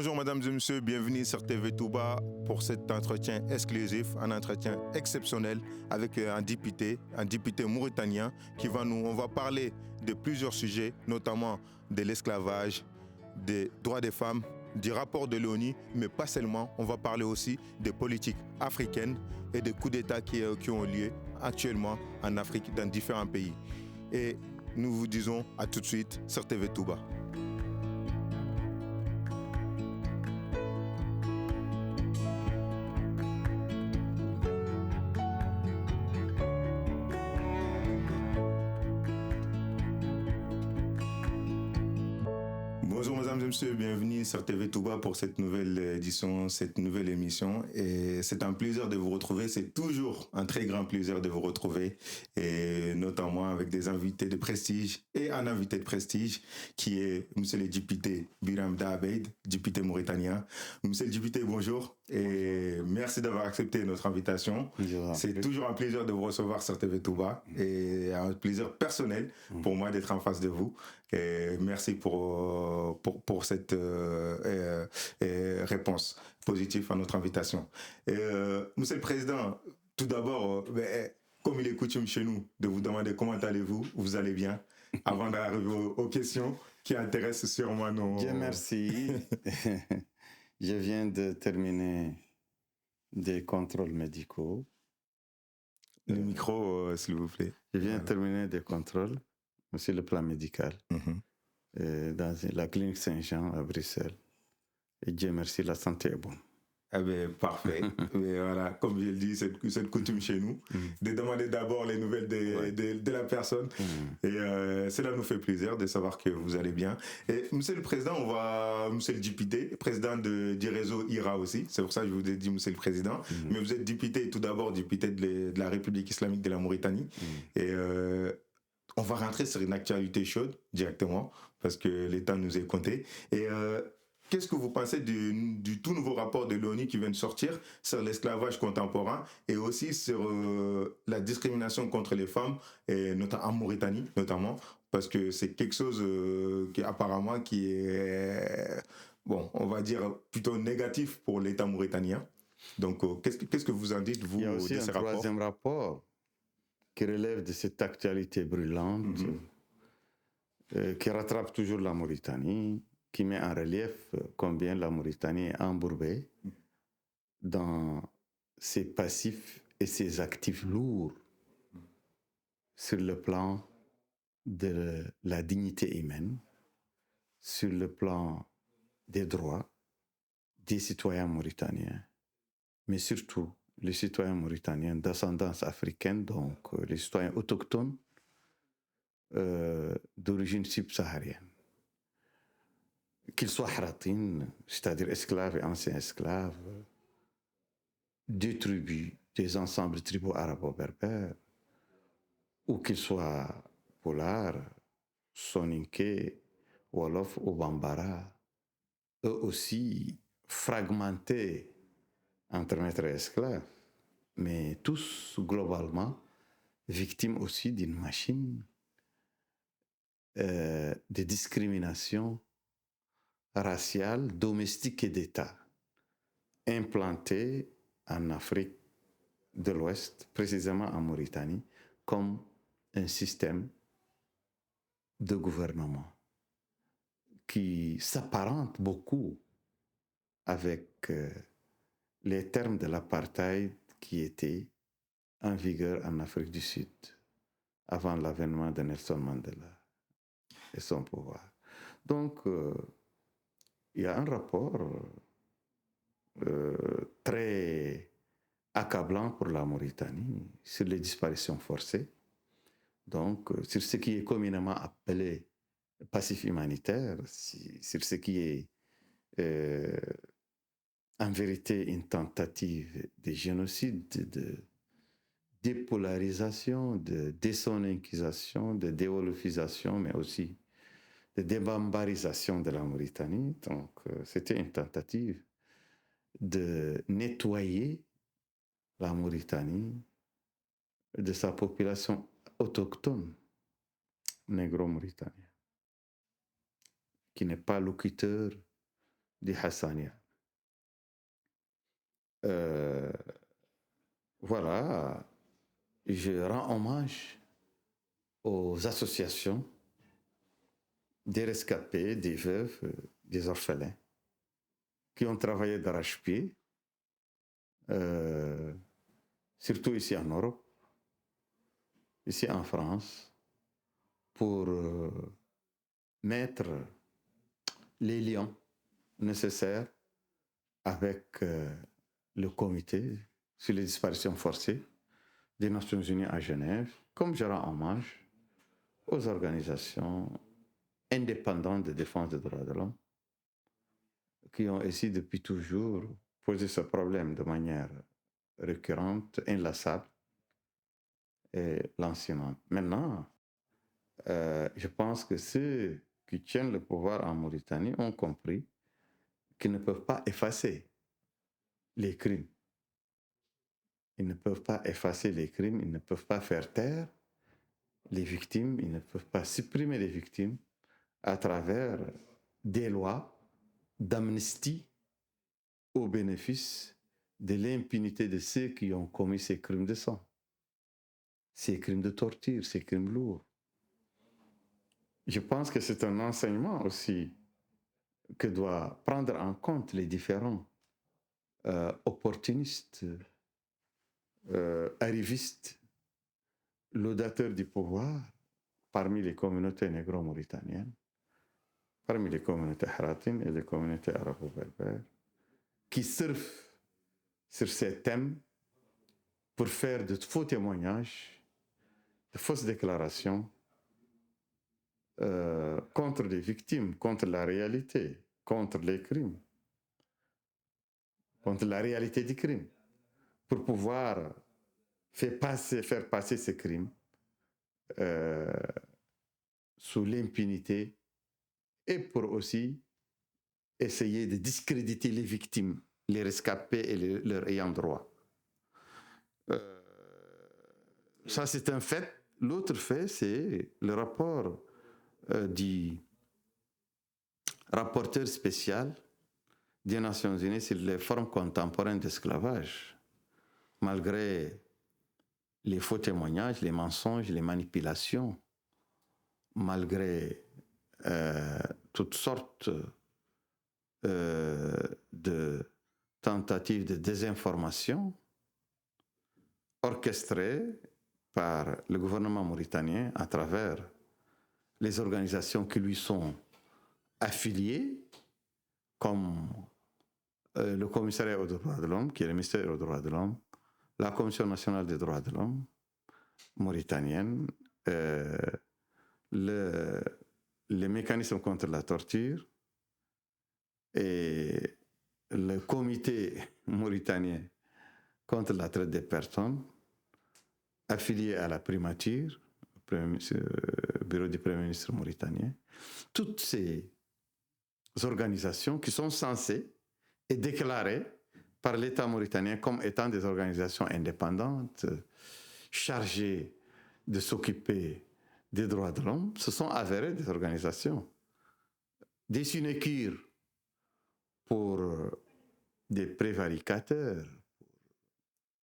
Bonjour mesdames et messieurs, bienvenue sur TV Touba pour cet entretien exclusif, un entretien exceptionnel avec un député mauritanien on va parler de plusieurs sujets, notamment de l'esclavage, des droits des femmes, du rapport de l'ONU, mais pas seulement, on va parler aussi des politiques africaines et des coups d'État qui ont lieu actuellement en Afrique dans différents pays. Et nous vous disons à tout de suite sur TV Touba. Bonjour mesdames et messieurs, bienvenue sur TV Touba pour cette nouvelle édition, cette nouvelle émission. Et c'est un plaisir de vous retrouver, c'est toujours un très grand plaisir de vous retrouver, et notamment avec des invités de prestige et un invité de prestige qui est monsieur le député Biram Dabeid, député mauritanien. Monsieur le député, bonjour et merci d'avoir accepté notre invitation. C'est toujours un plaisir de vous recevoir sur TV Touba et un plaisir personnel pour moi d'être en face de vous. Et merci pour cette réponse positive à notre invitation. Monsieur le Président, tout d'abord, comme il est coutume chez nous de vous demander comment allez-vous, vous allez bien, avant d'arriver aux questions qui intéressent sûrement nos... Dieu merci. Je viens de terminer des contrôles médicaux. Le micro, s'il vous plaît. Je viens de terminer des contrôles sur le plan médical dans la clinique Saint-Jean à Bruxelles. Et Dieu merci, la santé est bonne. Eh bien, parfait. Mais voilà, comme je le dis, c'est coutume chez nous de demander d'abord les nouvelles de la personne. Et cela nous fait plaisir de savoir que vous allez bien. Et monsieur le Président, monsieur le député, président du réseau IRA aussi. C'est pour ça que je vous ai dit monsieur le Président. Mais vous êtes député, tout d'abord député de la République islamique de la Mauritanie. Et on va rentrer sur une actualité chaude directement parce que le temps nous est compté. Et qu'est-ce que vous pensez du tout nouveau rapport de l'ONU qui vient de sortir sur l'esclavage contemporain et aussi sur la discrimination contre les femmes, et en Mauritanie notamment, parce que c'est quelque chose qui apparemment qui est, bon, on va dire plutôt négatif pour l'État mauritanien. Donc, qu'est-ce que vous en dites, vous, de ces rapports? Il y a aussi un troisième rapport qui relève de cette actualité brûlante, qui rattrape toujours la Mauritanie, qui met en relief combien la Mauritanie est embourbée dans ses passifs et ses actifs lourds sur le plan de la dignité humaine, sur le plan des droits des citoyens mauritaniens, mais surtout les citoyens mauritaniens d'ascendance africaine, donc les citoyens autochtones d'origine subsaharienne. Qu'ils soient haratines, c'est-à-dire esclaves et anciens esclaves, des tribus, des ensembles tribaux arabo-berbères, ou qu'ils soient polars, soninké, wolof ou bambara, eux aussi fragmentés entre maîtres et esclaves, mais tous globalement victimes aussi d'une machine de discrimination raciale, domestique et d'État, implantée en Afrique de l'Ouest, précisément en Mauritanie, comme un système de gouvernement qui s'apparente beaucoup avec les termes de l'apartheid qui étaient en vigueur en Afrique du Sud avant l'avènement de Nelson Mandela et son pouvoir. Donc, il y a un rapport très accablant pour la Mauritanie sur les disparitions forcées, donc sur ce qui est communément appelé passif humanitaire, sur ce qui est en vérité une tentative de génocide, de dépolarisation, de désoninkisation, de déwolofisation, mais aussi de débambarisation de la Mauritanie. Donc, c'était une tentative de nettoyer la Mauritanie de sa population autochtone, négro-mauritanienne, qui n'est pas locuteur du Hassania. Voilà, je rends hommage aux associations des rescapés, des veuves, des orphelins qui ont travaillé d'arrache-pied, surtout ici en Europe, ici en France, pour mettre les liens nécessaires avec le comité sur les disparitions forcées des Nations Unies à Genève, comme je rends hommage aux organisations indépendantes de défense des droits de l'homme qui ont essayé depuis toujours poser ce problème de manière récurrente, inlassable et lancinante. Maintenant, je pense que ceux qui tiennent le pouvoir en Mauritanie ont compris qu'ils ne peuvent pas effacer les crimes. Ils ne peuvent pas effacer les crimes, ils ne peuvent pas faire taire les victimes, ils ne peuvent pas supprimer les victimes à travers des lois d'amnistie au bénéfice de l'impunité de ceux qui ont commis ces crimes de sang, ces crimes de torture, ces crimes lourds. Je pense que c'est un enseignement aussi que doit prendre en compte les différents opportunistes, arrivistes, laudateurs du pouvoir parmi les communautés négro-mauritaniennes, parmi les communautés haratines et les communautés arabo-berbères, qui surfent sur ces thèmes pour faire de faux témoignages, de fausses déclarations contre les victimes, contre la réalité, contre les crimes, contre la réalité du crime, pour pouvoir faire passer ces crimes sous l'impunité et pour aussi essayer de discréditer les victimes, les rescapés et leurs ayants droit. Ça, c'est un fait. L'autre fait, c'est le rapport du rapporteur spécial des Nations Unies sur les formes contemporaines d'esclavage. Malgré les faux témoignages, les mensonges, les manipulations, malgré toutes sortes de tentatives de désinformation orchestrées par le gouvernement mauritanien à travers les organisations qui lui sont affiliées, comme le commissariat aux droits de l'homme, qui est le ministère aux droits de l'homme, la Commission nationale des droits de l'homme mauritanienne, les mécanismes contre la torture et le comité mauritanien contre la traite des personnes, affilié à la primature, bureau du Premier ministre mauritanien. Toutes ces organisations qui sont censées et déclarées par l'État mauritanien comme étant des organisations indépendantes, chargées de s'occuper des droits de l'homme, se sont avérées des organisations, des sinécures pour des prévaricateurs,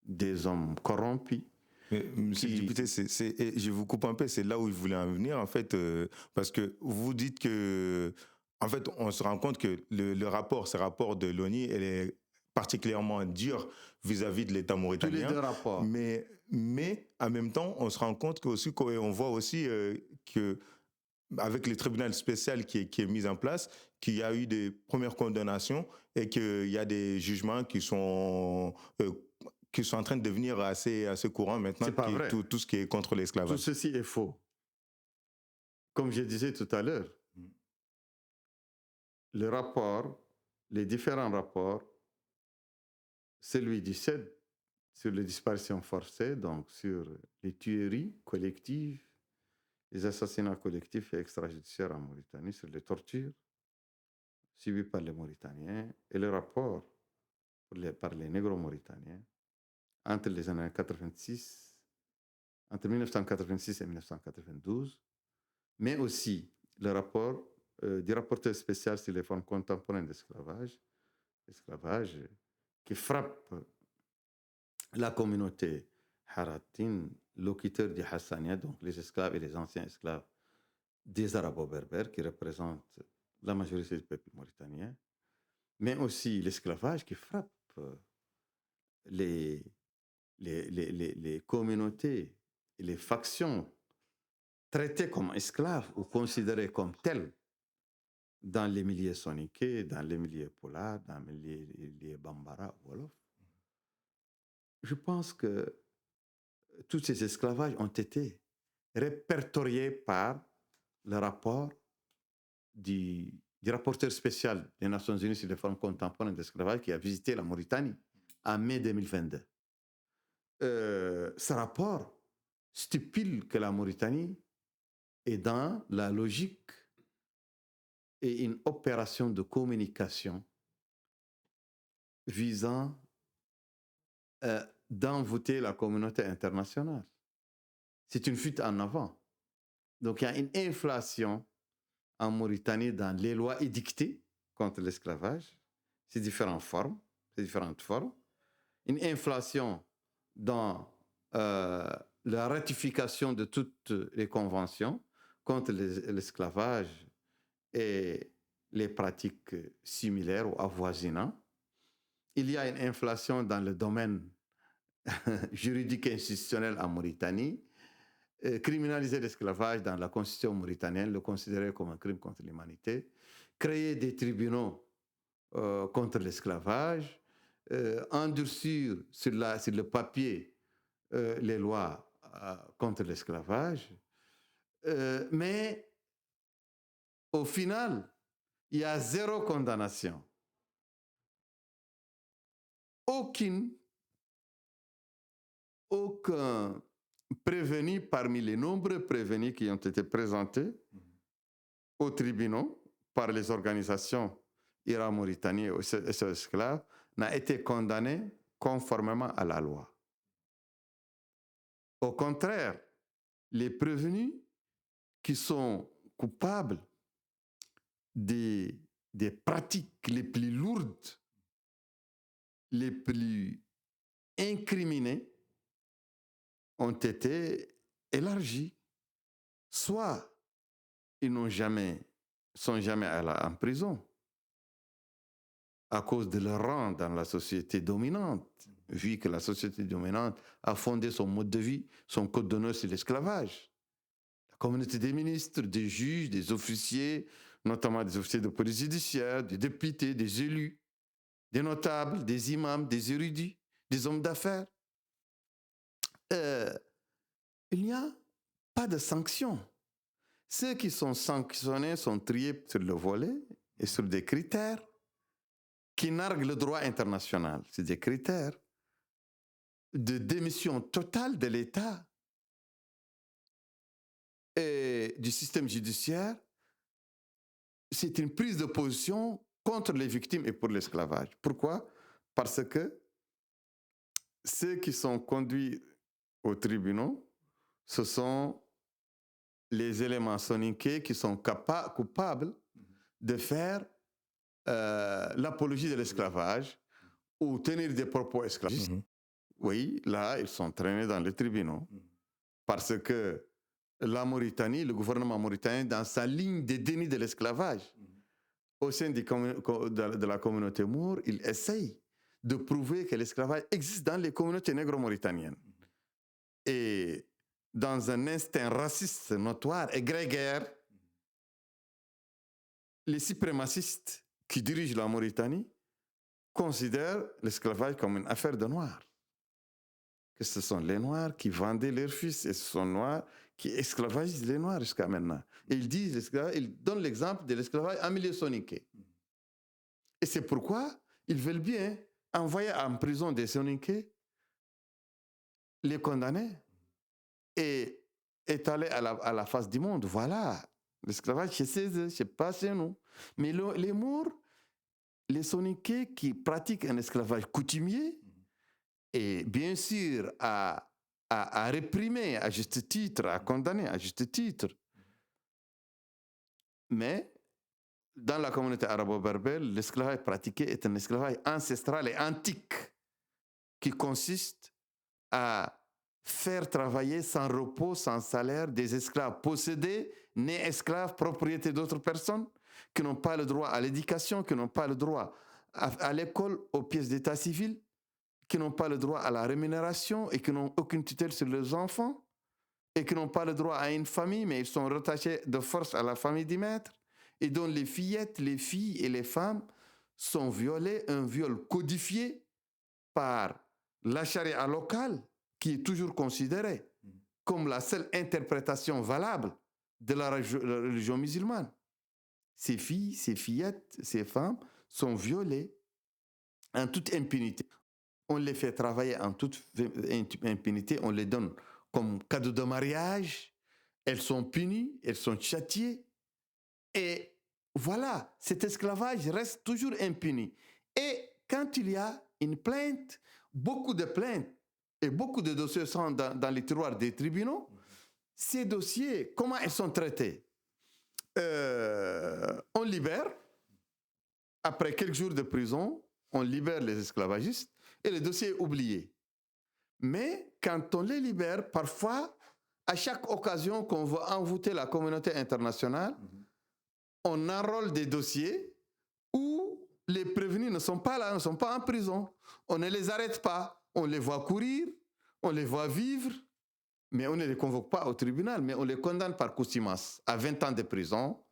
des hommes corrompus. Mais, monsieur le député, je vous coupe un peu, c'est là où je voulais en venir, en fait, parce que vous dites que, en fait, on se rend compte que ce rapport de l'ONU, elle est particulièrement dur vis-à-vis de l'État mauritanien. Tous les deux rapports. Mais en même temps, on se rend compte qu'on voit aussi que avec le tribunal spécial qui est mis en place, qu'il y a eu des premières condamnations et qu'il y a des jugements qui sont en train de devenir assez courants maintenant, tout ce qui est contre l'esclavage. Tout ceci est faux. Comme je disais tout à l'heure, le rapport, les différents rapports, celui du CED sur les disparitions forcées, donc sur les tueries collectives, les assassinats collectifs et extrajudiciaires en Mauritanie, sur les tortures subies par les Mauritaniens, et le rapport par les négro-mauritaniens entre les années 86, entre 1986 et 1992, mais aussi le rapport du rapporteur spécial sur les formes contemporaines d'esclavage, qui frappe la communauté Haratin, locuteur du Hassania, donc les esclaves et les anciens esclaves des Arabo-Berbères, qui représentent la majorité du peuple mauritanien, mais aussi l'esclavage qui frappe les communautés et les factions traitées comme esclaves ou considérées comme telles dans les milieux soniqués, dans les milieux polars, dans les milieux bambara ou wolof. Je pense que tous ces esclavages ont été répertoriés par le rapport du rapporteur spécial des Nations Unies sur les formes contemporaines d'esclavage qui a visité la Mauritanie en mai 2022. Ce rapport stipule que la Mauritanie est dans la logique et une opération de communication visant d'envoûter la communauté internationale. C'est une fuite en avant. Donc il y a une inflation en Mauritanie dans les lois édictées contre l'esclavage, ces différentes formes. Une inflation dans la ratification de toutes les conventions contre l'esclavage et les pratiques similaires ou avoisinantes. Il y a une inflation dans le domaine juridique et institutionnel en Mauritanie. Criminaliser l'esclavage dans la constitution mauritanienne, le considérer comme un crime contre l'humanité. Créer des tribunaux contre l'esclavage. Endurcir sur le papier les lois contre l'esclavage. Mais au final, il y a zéro condamnation. Aucun prévenu parmi les nombreux prévenus qui ont été présentés aux tribunaux par les organisations Ira-Mauritanie et SOS Esclaves n'a été condamné conformément à la loi. Au contraire, les prévenus qui sont coupables des pratiques les plus lourdes, les plus incriminées, ont été élargis. Soit ils sont jamais en prison à cause de leur rang dans la société dominante, vu que la société dominante a fondé son mode de vie, son code d'honneur sur l'esclavage. La communauté des ministres, des juges, des officiers, notamment des officiers de police judiciaire, des députés, des élus, des notables, des imams, des érudits, des hommes d'affaires. Il n'y a pas de sanctions. Ceux qui sont sanctionnés sont triés sur le volet et sur des critères qui narguent le droit international. C'est des critères de démission totale de l'État et du système judiciaire. C'est une prise de position contre les victimes et pour l'esclavage. Pourquoi? Parce que ceux qui sont conduits aux tribunaux, ce sont les éléments soniqués qui sont coupables de faire l'apologie de l'esclavage ou tenir des propos esclavagistes. Oui, là, ils sont traînés dans les tribunaux parce que la Mauritanie, le gouvernement mauritanien, dans sa ligne de déni de l'esclavage, au sein de la communauté moure, il essaye de prouver que l'esclavage existe dans les communautés négro-mauritaniennes. Et dans un instinct raciste notoire et grégaire, les suprémacistes qui dirigent la Mauritanie considèrent l'esclavage comme une affaire de Noirs. Que ce sont les Noirs qui vendaient leurs fils et ce sont les Noirs qui esclavagisent les Noirs jusqu'à maintenant. Et ils donnent l'exemple de l'esclavage en milieu soniqué. Et c'est pourquoi ils veulent bien envoyer en prison des soniqués, les condamner et étaler à la face du monde. Voilà, l'esclavage, c'est pas chez nous. Mais les Mours, les soniqués qui pratiquent un esclavage coutumier, et bien sûr à réprimer à juste titre, à condamner à juste titre. Mais dans la communauté arabo-berbère, l'esclavage pratiqué est un esclavage ancestral et antique qui consiste à faire travailler sans repos, sans salaire, des esclaves possédés, nés esclaves, propriété d'autres personnes, qui n'ont pas le droit à l'éducation, qui n'ont pas le droit à l'école, aux pièces d'état civil, qui n'ont pas le droit à la rémunération et qui n'ont aucune tutelle sur leurs enfants et qui n'ont pas le droit à une famille, mais ils sont rattachés de force à la famille du maître, et dont les fillettes, les filles et les femmes sont violées, un viol codifié par la charia locale, qui est toujours considérée comme la seule interprétation valable de la religion musulmane. Ces filles, ces fillettes, ces femmes sont violées en toute impunité. On les fait travailler en toute impunité, on les donne comme cadeau de mariage, elles sont punies, elles sont châtiées, et voilà, cet esclavage reste toujours impuni. Et quand il y a une plainte, beaucoup de plaintes et beaucoup de dossiers sont dans les tiroirs des tribunaux, ces dossiers, comment ils sont traités? On libère, après quelques jours de prison, on libère les esclavagistes et le dossier est oublié. Mais quand on les libère, parfois, à chaque occasion qu'on veut envoûter la communauté internationale, on enrôle des dossiers où les prévenus ne sont pas là, ne sont pas en prison. On ne les arrête pas. On les voit courir, on les voit vivre, mais on ne les convoque pas au tribunal, mais on les condamne par contumace à 20 ans de prison,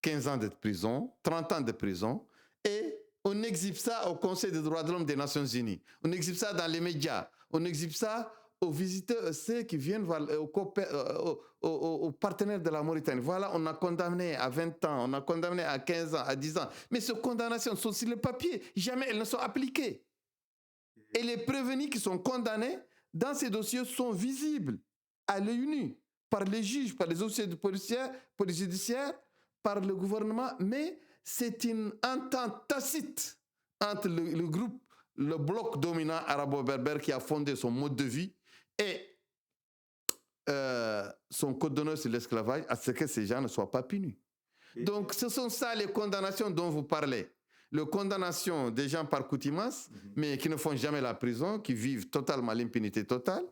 15 ans de prison, 30 ans de prison, et on exhibe ça au Conseil des droits de l'homme des Nations Unies. On exhibe ça dans les médias. On exhibe ça aux visiteurs, ceux qui viennent voir, aux partenaires de la Mauritanie. Voilà, on a condamné à 20 ans, on a condamné à 15 ans, à 10 ans. Mais ces condamnations sont sur le papier. Jamais elles ne sont appliquées. Et les prévenus qui sont condamnés dans ces dossiers sont visibles à l'œil nu par les juges, par les officiers de police judiciaire, par le gouvernement. Mais c'est une entente tacite entre le groupe, le bloc dominant arabo-berbère qui a fondé son mode de vie et son code d'honneur sur l'esclavage, à ce que ces gens ne soient pas punis. Donc, ce sont ça les condamnations dont vous parlez. Les condamnations des gens par contumace, mais qui ne font jamais la prison, qui vivent totalement l'impunité totale.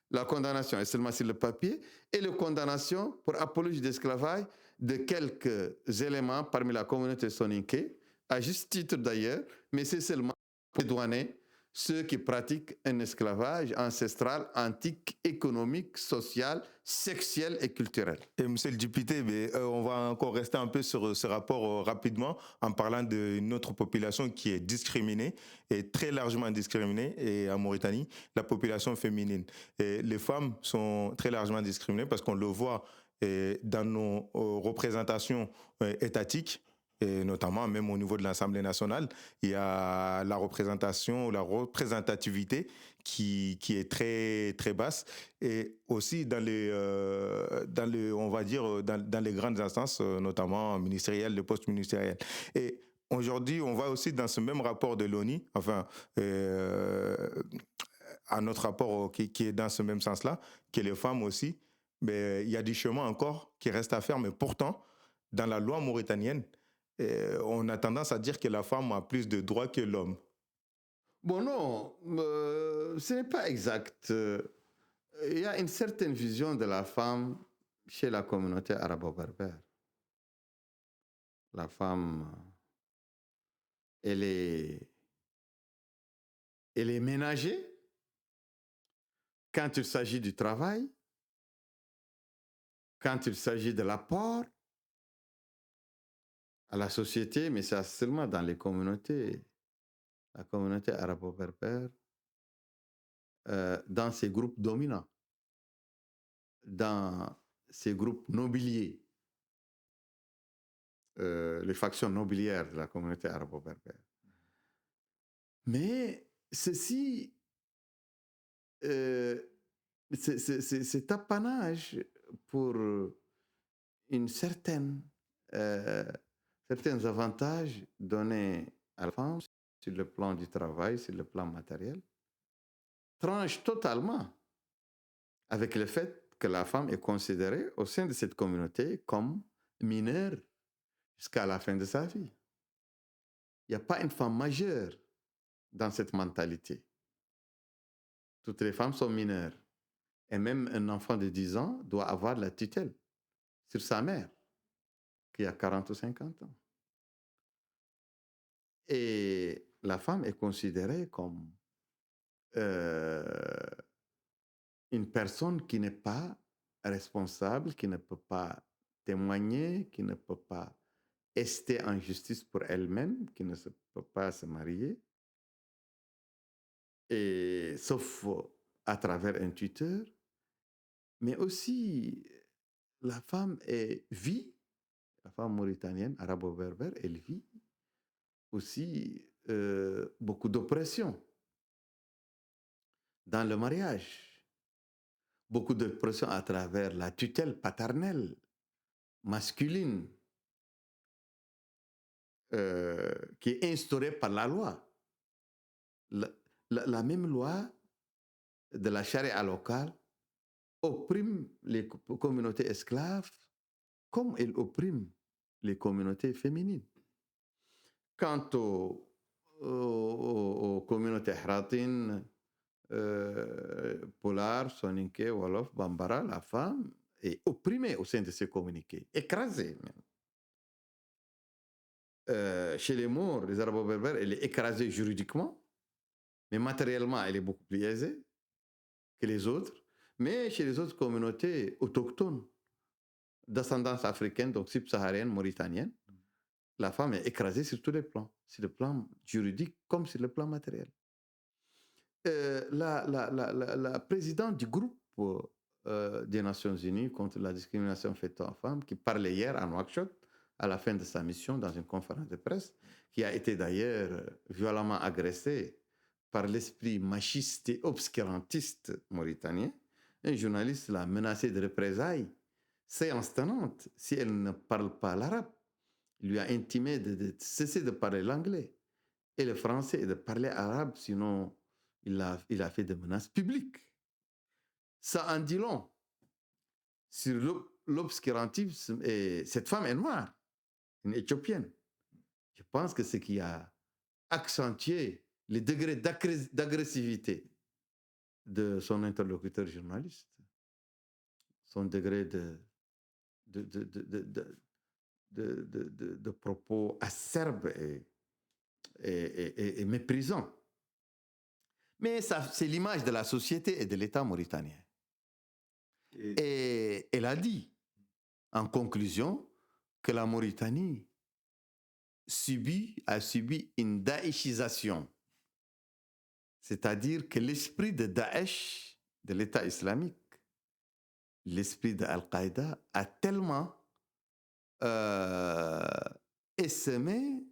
La condamnation est seulement sur le papier. Et les condamnations pour apologie d'esclavage de quelques éléments parmi la communauté soninké, à juste titre d'ailleurs, mais c'est seulement pour les douaniers, ceux qui pratiquent un esclavage ancestral, antique, économique, social, sexuel et culturel. Et monsieur le député, on va encore rester un peu sur ce rapport rapidement en parlant d'une autre population qui est discriminée et très largement discriminée et en Mauritanie, la population féminine. Et les femmes sont très largement discriminées parce qu'on le voit dans nos représentations étatiques. Et notamment même au niveau de l'Assemblée nationale, il y a la représentation, la représentativité qui est très très basse, et aussi dans les on va dire dans les grandes instances, notamment ministérielles, les postes ministériels. Et aujourd'hui, on voit aussi dans ce même rapport de l'ONU, enfin un autre rapport qui est dans ce même sens-là, que les femmes aussi, mais il y a du chemin encore qui reste à faire, mais pourtant dans la loi mauritanienne, on a tendance à dire que la femme a plus de droits que l'homme. Bon, non, ce n'est pas exact. Il y a une certaine vision de la femme chez la communauté arabo-berbère. La femme, elle est ménagée quand il s'agit du travail, quand il s'agit de l'apport à la société, mais c'est seulement dans les communautés, la communauté arabo-berbère, dans ces groupes dominants, dans ces groupes nobiliers, les factions nobiliaires de la communauté arabo-berbère. Mais ceci, c'est apanage pour une certains avantages donnés à la femme sur le plan du travail, sur le plan matériel, tranche totalement avec le fait que la femme est considérée au sein de cette communauté comme mineure, jusqu'à la fin de sa vie. Il n'y a pas une femme majeure dans cette mentalité. Toutes les femmes sont mineures. Et même un enfant de 10 ans doit avoir la tutelle sur sa mère, qui a 40 ou 50 ans. Et la femme est considérée comme une personne qui n'est pas responsable, qui ne peut pas témoigner, qui ne peut pas ester en justice pour elle-même, qui ne peut pas se marier, et, sauf à travers un tuteur. Mais aussi, la femme vit, la femme mauritanienne, arabo-berbère, elle vit aussi beaucoup d'oppression dans le mariage, beaucoup d'oppression à travers la tutelle paternelle masculine qui est instaurée par la loi. La même loi de la charia locale opprime les communautés esclaves comme elle opprime les communautés féminines. Quant aux communautés hratines, Polar, Soninké, Wolof, Bambara, la femme est opprimée au sein de ces communautés, écrasée même. Chez les Maures, les Arabo-berbères, elle est écrasée juridiquement, mais matériellement, elle est beaucoup plus aisée que les autres. Mais chez les autres communautés autochtones, d'ascendance africaine, donc subsaharienne, mauritanienne, la femme est écrasée sur tous les plans, sur le plan juridique comme sur le plan matériel. La présidente du groupe des Nations Unies contre la discrimination faite aux femmes, qui parlait hier à Nouakchott, à la fin de sa mission, dans une conférence de presse, qui a été d'ailleurs violemment agressée par l'esprit machiste et obscurantiste mauritanien. Un journaliste l'a menacé de représailles séance tenante si elle ne parle pas l'arabe. Il lui a intimé de cesser de parler l'anglais et le français et de parler arabe, sinon il a fait des menaces publiques. Ça en dit long sur l'obscurantisme. Et cette femme est noire, une Éthiopienne. Je pense que ce qui a accentué les degrés d'agressivité de son interlocuteur journaliste, son degré de propos acerbes et méprisants. Mais ça, c'est l'image de la société et de l'État mauritanien. Et elle a dit, en conclusion, que la Mauritanie a subi une daïchisation. C'est-à-dire que l'esprit de Daesh, de l'État islamique, l'esprit de Al-Qaïda, a tellement essaimé,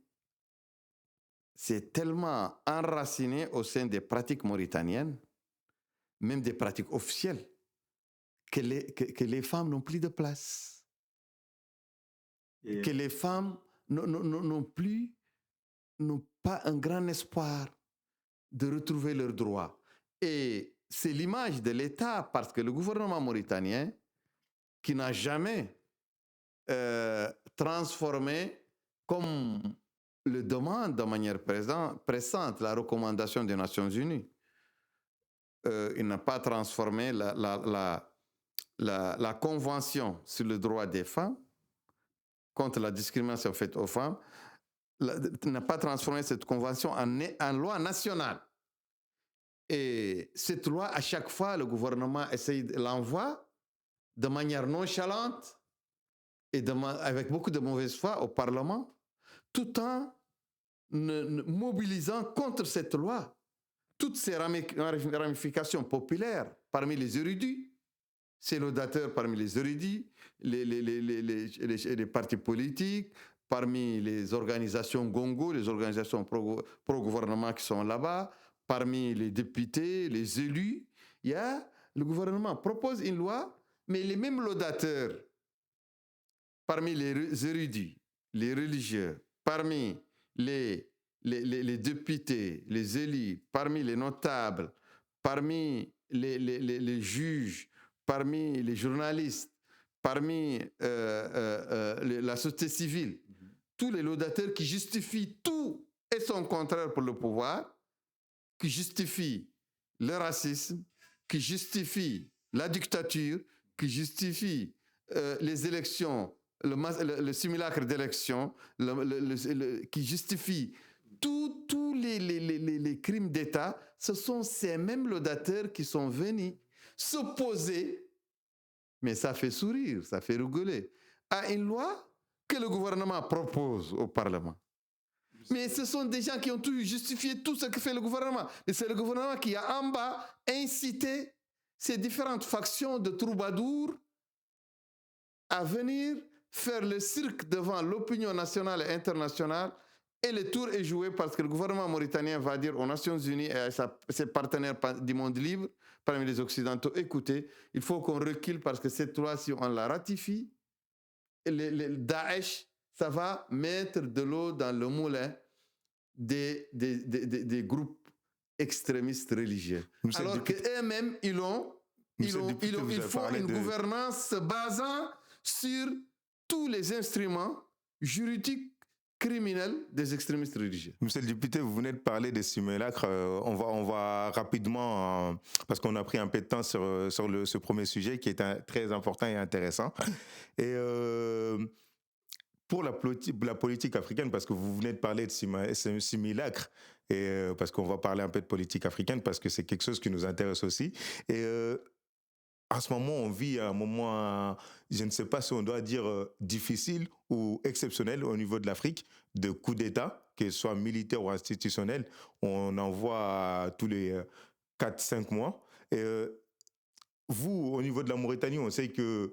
c'est tellement enraciné au sein des pratiques mauritaniennes, même des pratiques officielles, que les femmes n'ont plus de place. Que les femmes n'ont pas un grand espoir de retrouver leurs droits. Et c'est l'image de l'État, parce que le gouvernement mauritanien, qui n'a jamais transformé, comme le demande de manière pressante la recommandation des Nations Unies, il n'a pas transformé la Convention sur le droit des femmes contre la discrimination faite aux femmes, n'a pas transformé cette convention en loi nationale. Et cette loi, à chaque fois, le gouvernement l'envoie de manière nonchalante et avec beaucoup de mauvaise foi au Parlement, tout en mobilisant contre cette loi toutes ces ramifications populaires parmi les érudits, ces laudateurs parmi les érudits, les partis politiques, parmi les organisations Gongo, les organisations pro-gouvernement qui sont là-bas, parmi les députés, les élus. Le gouvernement propose une loi, mais les mêmes laudateurs, parmi les érudits, les religieux, parmi les députés, les élus, parmi les notables, parmi les juges, parmi les journalistes, parmi la société civile, tous les laudateurs qui justifient tout et son contraire pour le pouvoir, qui justifient le racisme, qui justifient la dictature, qui justifient les élections, le simulacre d'élection, qui justifient tous les crimes d'État. Ce sont ces mêmes laudateurs qui sont venus s'opposer, mais ça fait sourire, ça fait rigoler, à une loi que le gouvernement propose au Parlement. Mais ce sont des gens qui ont tout justifié tout ce que fait le gouvernement. Et c'est le gouvernement qui a en bas incité ces différentes factions de troubadours à venir faire le cirque devant l'opinion nationale et internationale. Et le tour est joué parce que le gouvernement mauritanien va dire aux Nations Unies et à ses partenaires du monde libre, parmi les Occidentaux, écoutez, il faut qu'on recule parce que cette loi, si on la ratifie, le Daesh, ça va mettre de l'eau dans le moulin des groupes extrémistes religieux. Alors qu'eux-mêmes, ils font une gouvernance se basant sur tous les instruments juridiques criminels des extrémistes religieux. Monsieur le député, vous venez de parler des simulacres. On va rapidement, parce qu'on a pris un peu de temps sur ce premier sujet qui est très important et intéressant. Et pour la politique africaine, parce que vous venez de parler de simulacre, et parce qu'on va parler un peu de politique africaine, parce que c'est quelque chose qui nous intéresse aussi. Et en ce moment, on vit un moment, je ne sais pas si on doit dire difficile ou exceptionnel au niveau de l'Afrique, de coups d'État, que ce soit militaire ou institutionnel. On en voit tous les 4-5 mois. Et vous, au niveau de la Mauritanie, on sait qu'on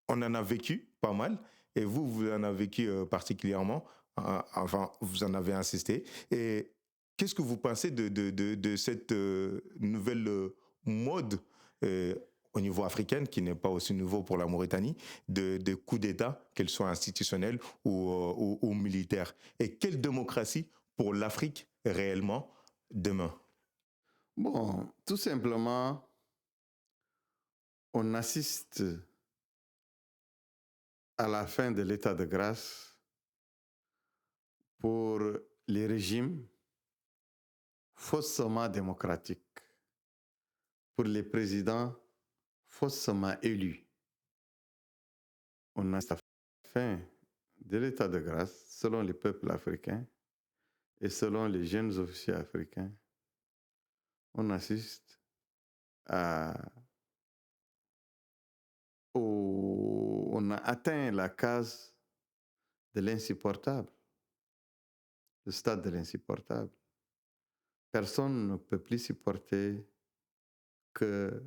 en a vécu pas mal. Et vous en avez vécu particulièrement. Enfin, vous en avez insisté. Et qu'est-ce que vous pensez de cette nouvelle mode au niveau africain, qui n'est pas aussi nouveau pour la Mauritanie, de coups d'État, qu'elles soient institutionnels ou militaires? Et quelle démocratie pour l'Afrique réellement demain? Bon, tout simplement, on assiste à la fin de l'état de grâce pour les régimes faussement démocratiques, pour les présidents faussement élus. On assiste à la fin de l'état de grâce selon les peuples africains et selon les jeunes officiers africains. On assiste on a atteint la case de l'insupportable, le stade de l'insupportable. Personne ne peut plus supporter que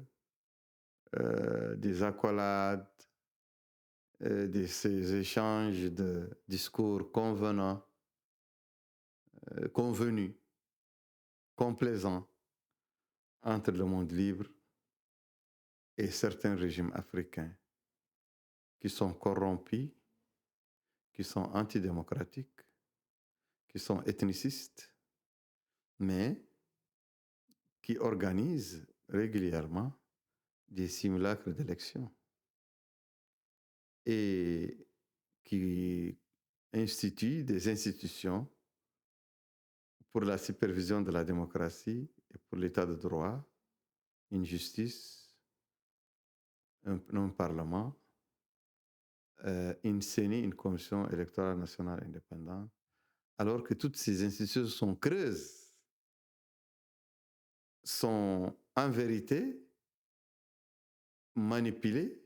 des accolades, ces échanges de discours convenants, convenus, complaisants entre le monde libre et certains régimes africains qui sont corrompus, qui sont antidémocratiques, qui sont ethnicistes, mais qui organisent régulièrement des simulacres d'élections et qui instituent des institutions pour la supervision de la démocratie et pour l'état de droit, une justice, un parlement, une CENI, une commission électorale nationale indépendante, alors que toutes ces institutions sont creuses, sont en vérité manipulées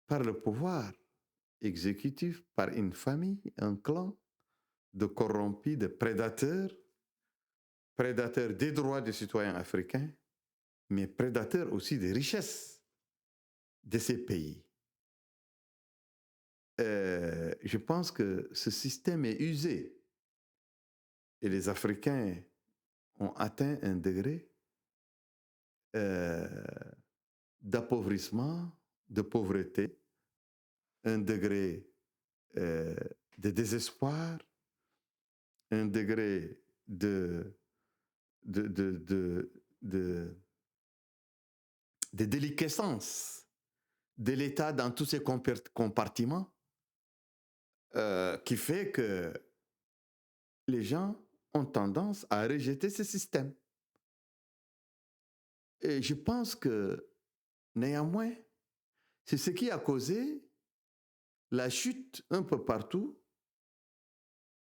par le pouvoir exécutif, par une famille, un clan de corrompus, de prédateurs des droits des citoyens africains, mais prédateurs aussi des richesses de ces pays. Je pense que ce système est usé et les Africains ont atteint un degré d'appauvrissement, de pauvreté, un degré de désespoir, un degré de déliquescence de l'État dans tous ses compartiments. qui fait que les gens ont tendance à rejeter ce système. Et je pense que, néanmoins, c'est ce qui a causé la chute un peu partout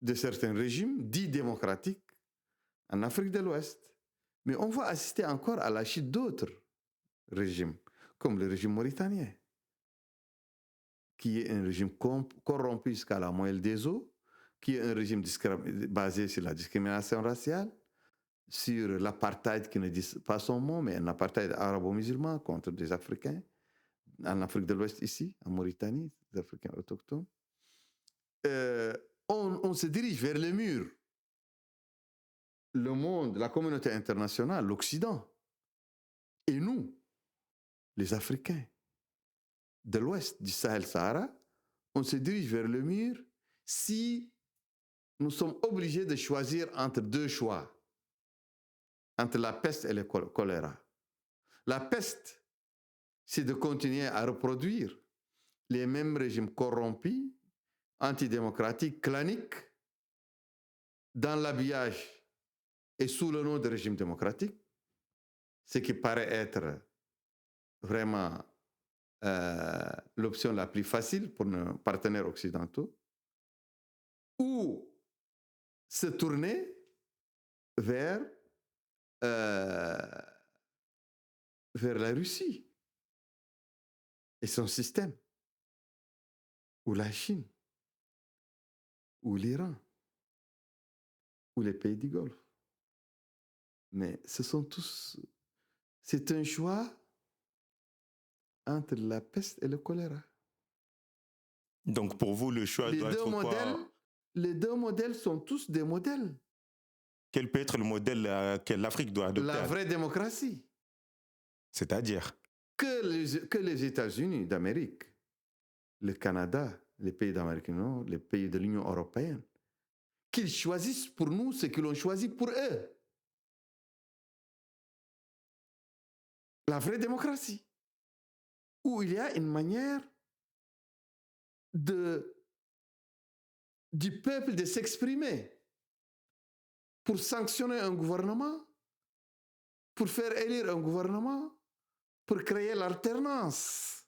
de certains régimes dits démocratiques en Afrique de l'Ouest. Mais on va assister encore à la chute d'autres régimes, comme le régime mauritanien, qui est un régime corrompu jusqu'à la moelle des os, qui est un régime basé sur la discrimination raciale, sur l'apartheid qui ne dit pas son mot, mais un apartheid arabo-musulman contre des Africains, en Afrique de l'Ouest ici, en Mauritanie, des Africains autochtones. On se dirige vers le mur. Le monde, la communauté internationale, l'Occident, et nous, les Africains de l'Ouest, du Sahel-Sahara, on se dirige vers le mur si nous sommes obligés de choisir entre deux choix, entre la peste et le choléra. La peste, c'est de continuer à reproduire les mêmes régimes corrompus, antidémocratiques, claniques, dans l'habillage et sous le nom de régime démocratique, ce qui paraît être vraiment l'option la plus facile pour nos partenaires occidentaux, ou se tourner vers la Russie et son système, ou la Chine, ou l'Iran, ou les pays du Golfe. Mais c'est un choix entre la peste et le choléra. Donc pour vous, le choix doit être quoi? Les deux modèles sont tous des modèles. Quel peut être le modèle que l'Afrique doit adopter? La vraie démocratie. C'est-à-dire que les États-Unis d'Amérique, le Canada, les pays d'Amérique du Nord, les pays de l'Union européenne, qu'ils choisissent pour nous ce qu'ils ont choisi pour eux. La vraie démocratie, où il y a une manière du peuple de s'exprimer pour sanctionner un gouvernement, pour faire élire un gouvernement, pour créer l'alternance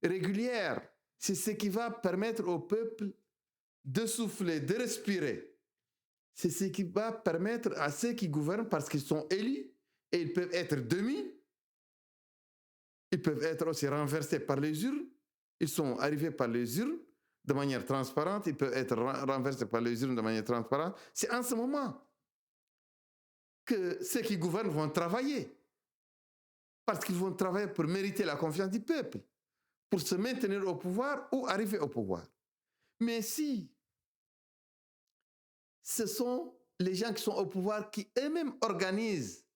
régulière. C'est ce qui va permettre au peuple de souffler, de respirer. C'est ce qui va permettre à ceux qui gouvernent, parce qu'ils sont élus, et ils peuvent être demi, ils peuvent être aussi renversés par les urnes, ils sont arrivés par les urnes de manière transparente, ils peuvent être renversés par les urnes de manière transparente. C'est en ce moment que ceux qui gouvernent vont travailler, parce qu'ils vont travailler pour mériter la confiance du peuple, pour se maintenir au pouvoir ou arriver au pouvoir. Mais si ce sont les gens qui sont au pouvoir qui eux-mêmes organisent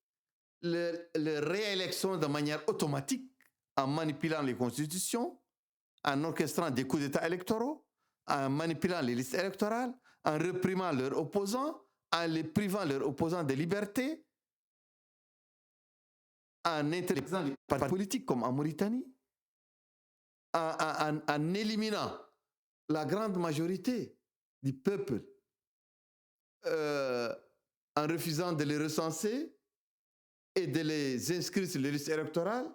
leur réélection de manière automatique, en manipulant les constitutions, en orchestrant des coups d'État électoraux, en manipulant les listes électorales, en réprimant leurs opposants, en les privant leurs opposants de liberté, en interdisant les partis politiques comme en Mauritanie, en éliminant la grande majorité du peuple, en refusant de les recenser et de les inscrire sur les listes électorales,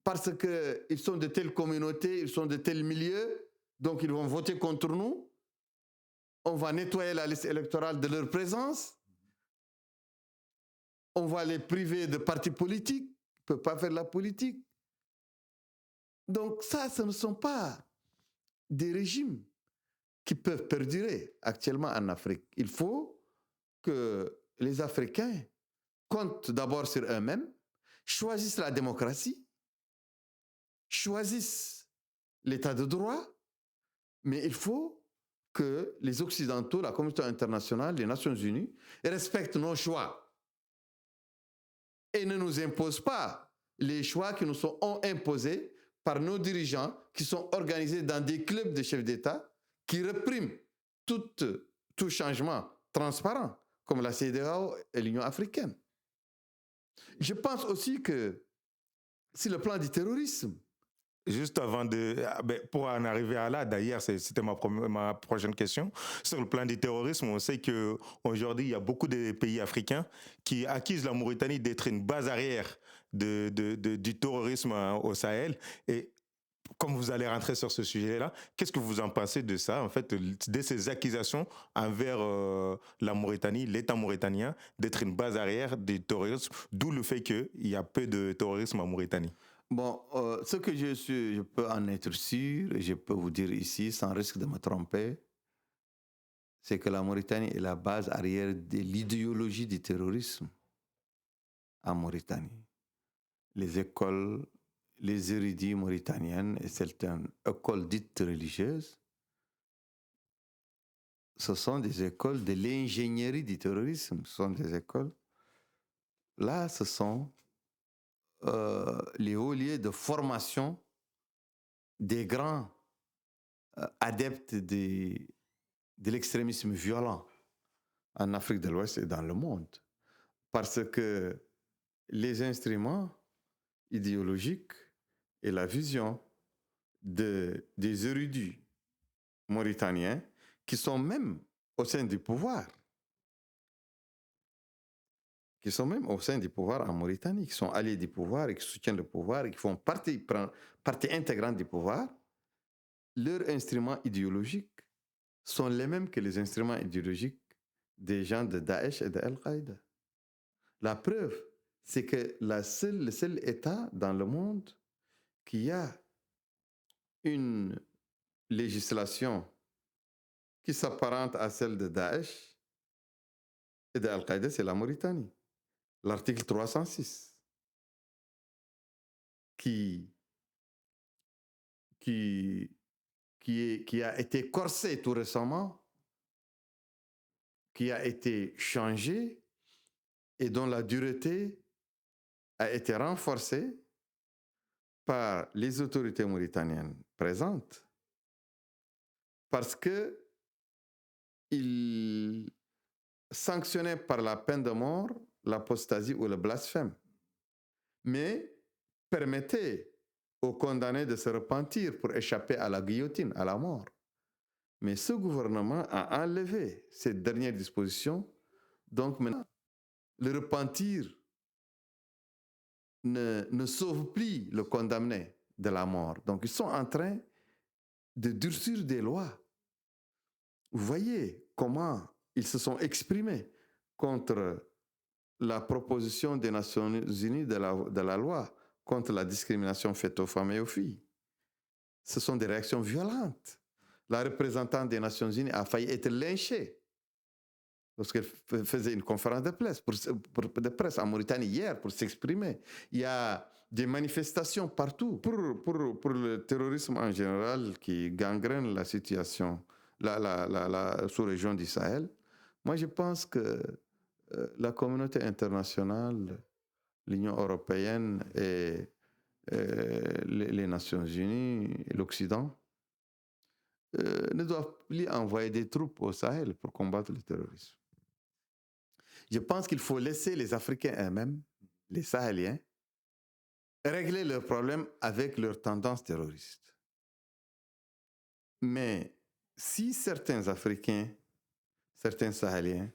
parce qu'ils sont de telles communautés, ils sont de tels milieux, donc ils vont voter contre nous. On va nettoyer la liste électorale de leur présence. On va les priver de partis politiques. Ils ne peuvent pas faire de la politique. Donc ça, ce ne sont pas des régimes qui peuvent perdurer actuellement en Afrique. Il faut que les Africains comptent d'abord sur eux-mêmes, choisissent la démocratie, choisissent l'état de droit, mais il faut que les Occidentaux, la communauté internationale, les Nations Unies, respectent nos choix et ne nous imposent pas les choix qui nous sont imposés par nos dirigeants qui sont organisés dans des clubs de chefs d'État qui répriment tout changement transparent, comme la CEDEAO et l'Union africaine. Je pense aussi que sur le plan du terrorisme, juste avant pour en arriver à là, d'ailleurs, c'était ma prochaine question. Sur le plan du terrorisme, on sait qu'aujourd'hui, il y a beaucoup de pays africains qui accusent la Mauritanie d'être une base arrière du terrorisme au Sahel. Et comme vous allez rentrer sur ce sujet-là, qu'est-ce que vous en pensez de ça, en fait, de ces accusations envers la Mauritanie, l'État mauritanien, d'être une base arrière du terrorisme, d'où le fait qu'il y a peu de terrorisme en Mauritanie? Bon, ce que je peux en être sûr, et je peux vous dire ici, sans risque de me tromper, c'est que la Mauritanie est la base arrière de l'idéologie du terrorisme en Mauritanie. Les écoles, les érudits mauritaniennes et certaines écoles dites religieuses, ce sont des écoles de l'ingénierie du terrorisme. Ce sont des écoles. Là, ce sont les hauts lieux de formation des grands adeptes de l'extrémisme violent en Afrique de l'Ouest et dans le monde. Parce que les instruments idéologiques et la vision des érudits mauritaniens qui sont même au sein du pouvoir, en Mauritanie, qui sont alliés du pouvoir et qui soutiennent le pouvoir et qui font partie intégrante du pouvoir, leurs instruments idéologiques sont les mêmes que les instruments idéologiques des gens de Daesh et de Al-Qaïda. La preuve, c'est que le seul État dans le monde qui a une législation qui s'apparente à celle de Daesh et de Al-Qaïda, c'est la Mauritanie. L'article 306, qui a été corsé tout récemment, qui a été changé et dont la dureté a été renforcée par les autorités mauritaniennes présentes parce qu'il sanctionnait par la peine de mort l'apostasie ou le blasphème, mais permettait aux condamnés de se repentir pour échapper à la guillotine, à la mort. Mais ce gouvernement a enlevé cette dernière disposition. Donc maintenant, le repentir ne sauve plus le condamné de la mort. Donc ils sont en train de durcir des lois. Vous voyez comment ils se sont exprimés contre la proposition des Nations Unies de la loi contre la discrimination faite aux femmes et aux filles. Ce sont des réactions violentes. La représentante des Nations Unies a failli être lynchée lorsqu'elle faisait une conférence de presse en Mauritanie hier pour s'exprimer. Il y a des manifestations partout pour le terrorisme en général qui gangrène la situation, la sous-région du Sahel. Moi, je pense que la communauté internationale, l'Union européenne et les Nations Unies, l'Occident, ne doivent plus envoyer des troupes au Sahel pour combattre le terrorisme. Je pense qu'il faut laisser les Africains eux-mêmes, les Sahéliens, régler leurs problèmes avec leurs tendances terroristes. Mais si certains Africains, certains Sahéliens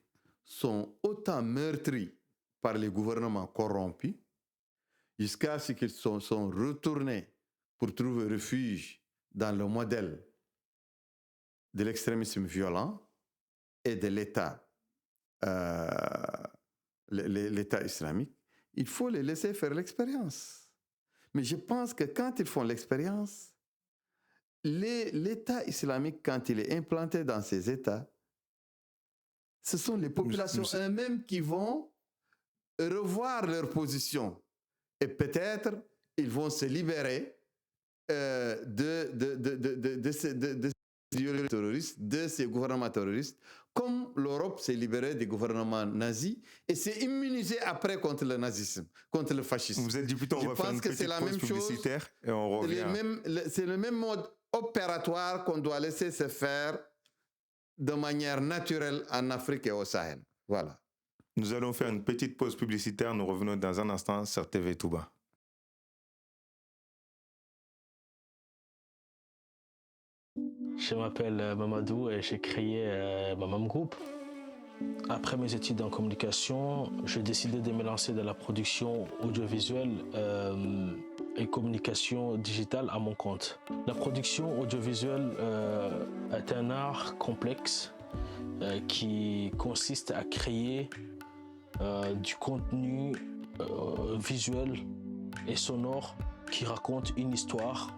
sont autant meurtris par les gouvernements corrompus, jusqu'à ce qu'ils sont retournés pour trouver refuge dans le modèle de l'extrémisme violent et de l'État islamique, il faut les laisser faire l'expérience. Mais je pense que quand ils font l'expérience, l'État islamique, quand il est implanté dans ces États, ce sont les populations elles-mêmes qui vont revoir leur position. Et peut-être ils vont se libérer de ces terroristes, de ces gouvernements terroristes, comme l'Europe s'est libérée des gouvernements nazis et s'est immunisée après contre le nazisme, contre le fascisme. Vous êtes député, on va faire une petite pause publicitaire et on revient. C'est le même mode opératoire qu'on doit laisser se faire de manière naturelle en Afrique et au Sahel. Voilà. Nous allons faire une petite pause publicitaire. Nous revenons dans un instant sur TV Touba. Je m'appelle Mamadou et j'ai créé Mamam Group. Après mes études en communication, j'ai décidé de me lancer dans la production audiovisuelle et communication digitale à mon compte. La production audiovisuelle est un art complexe qui consiste à créer du contenu visuel et sonore qui raconte une histoire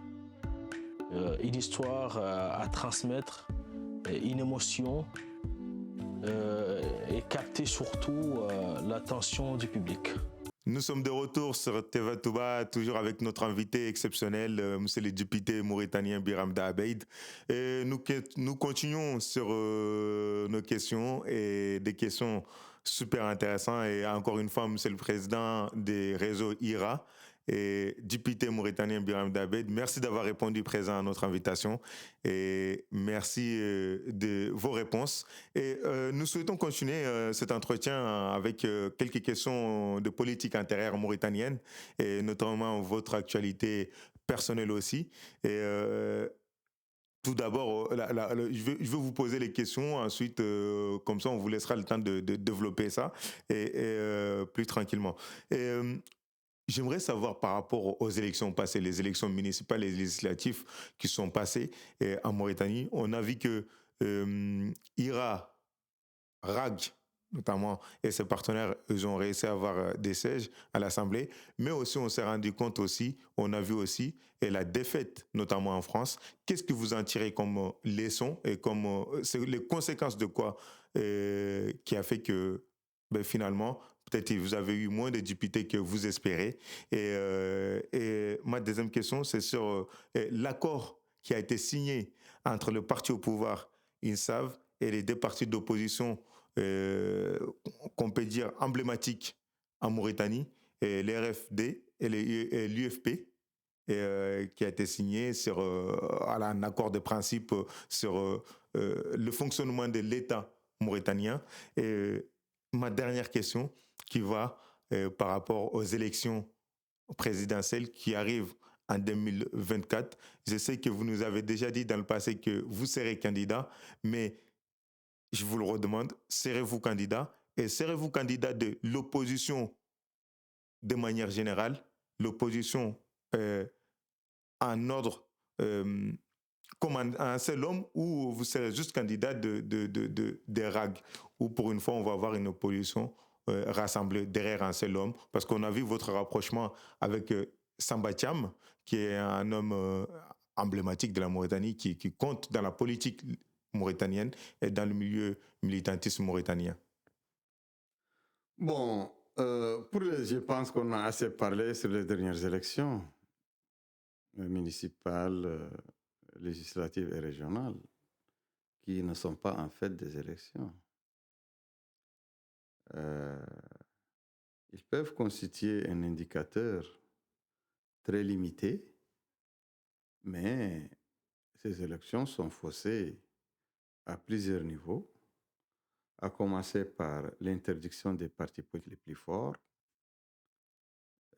à transmettre, une émotion et capter surtout l'attention du public. Nous sommes de retour sur TV Touba, toujours avec notre invité exceptionnel, monsieur le député mauritanien Biramda Abeid. Et nous continuons sur nos questions et des questions super intéressantes. Et encore une fois, monsieur le président des réseaux IRA et député mauritanien Biramda Abeid, merci d'avoir répondu présent à notre invitation et merci de vos réponses. Et nous souhaitons continuer cet entretien avec quelques questions de politique intérieure mauritanienne et notamment votre actualité personnelle aussi. Et tout d'abord, je veux vous poser les questions, ensuite, comme ça, on vous laissera le temps de développer ça et plus tranquillement. Et, j'aimerais savoir par rapport aux élections passées, les élections municipales et législatives qui sont passées en Mauritanie, on a vu que IRA, RAG, notamment, et ses partenaires, ils ont réussi à avoir des sièges à l'Assemblée, mais aussi on s'est rendu compte aussi, on a vu aussi, et la défaite, notamment en France. Qu'est-ce que vous en tirez comme leçon et comme c'est les conséquences de quoi qui a fait que finalement, peut-être que vous avez eu moins de députés que vous espérez. Et ma deuxième question, c'est sur l'accord qui a été signé entre le parti au pouvoir, INSAV, et les deux partis d'opposition qu'on peut dire emblématiques en Mauritanie, et l'RFD et l'UFP, qui a été signé sur un accord de principe sur le fonctionnement de l'État mauritanien. Et ma dernière question qui va par rapport aux élections présidentielles qui arrivent en 2024. Je sais que vous nous avez déjà dit dans le passé que vous serez candidat, mais je vous le redemande, serez-vous candidat? Et serez-vous candidat de l'opposition de manière générale, l'opposition en ordre comme un seul homme, ou vous serez juste candidat des RAG, ou pour une fois on va avoir une opposition rassemblée derrière un seul homme, parce qu'on a vu votre rapprochement avec Samba Thiam, qui est un homme emblématique de la Mauritanie, qui compte dans la politique mauritanienne et dans le milieu militantisme mauritanien. Bon, je pense qu'on a assez parlé sur les dernières élections municipales, législatives et régionales, qui ne sont pas en fait des élections. Ils peuvent constituer un indicateur très limité, mais ces élections sont faussées à plusieurs niveaux, à commencer par l'interdiction des partis politiques les plus forts,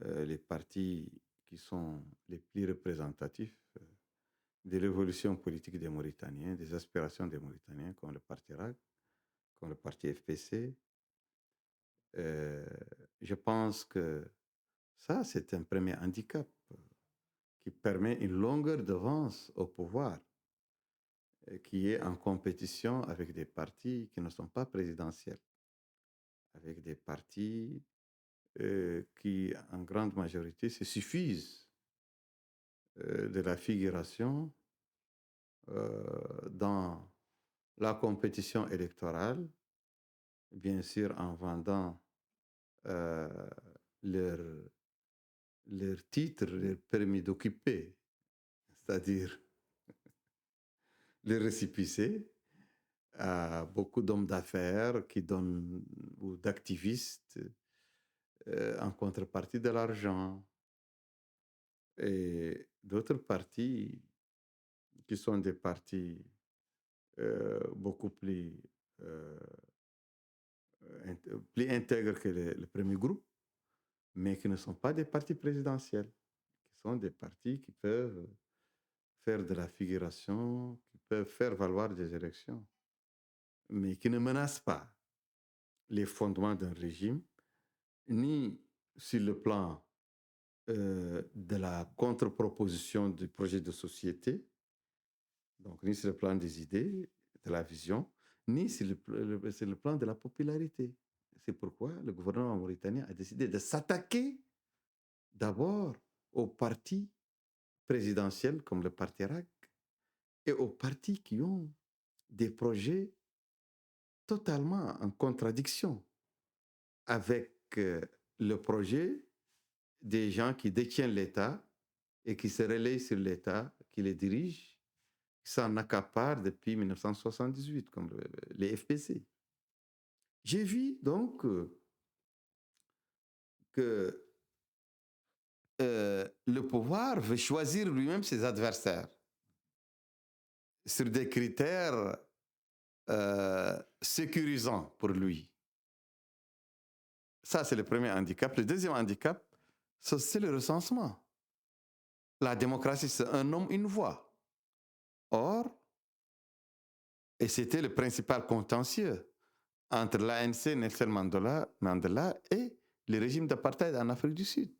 les partis qui sont les plus représentatifs de l'évolution politique des Mauritaniens, des aspirations des Mauritaniens, comme le parti RAC, comme le parti FPC. Je pense que ça, c'est un premier handicap qui permet une longueur d'avance au pouvoir, qui est en compétition avec des partis qui ne sont pas présidentiels, avec des partis qui, en grande majorité, se suffisent de la figuration dans la compétition électorale, bien sûr en vendant leur titre, leur permis d'occuper, c'est-à-dire les récépissés à beaucoup d'hommes d'affaires qui donnent, ou d'activistes, en contrepartie de l'argent. Et d'autres partis qui sont des partis beaucoup plus intègres que le premier groupe, mais qui ne sont pas des partis présidentiels, qui sont des partis qui peuvent faire de la figuration, qui peuvent faire valoir des élections, mais qui ne menacent pas les fondements d'un régime, ni sur le plan de la contre-proposition du projet de société, donc ni sur le plan des idées, de la vision, ni sur le plan de la popularité. C'est pourquoi le gouvernement mauritanien a décidé de s'attaquer d'abord aux partis présidentiels comme le parti RAC et aux partis qui ont des projets totalement en contradiction avec le projet des gens qui détiennent l'État et qui se relayent sur l'État, qui les dirigent, qui s'en accaparent depuis 1978, comme les FPC. J'ai vu donc que le pouvoir veut choisir lui-même ses adversaires sur des critères sécurisants pour lui. Ça, c'est le premier handicap. Le deuxième handicap, c'est le recensement. La démocratie, c'est un homme, une voix. Or, et c'était le principal contentieux entre l'ANC, Nelson Mandela et le régime d'apartheid en Afrique du Sud.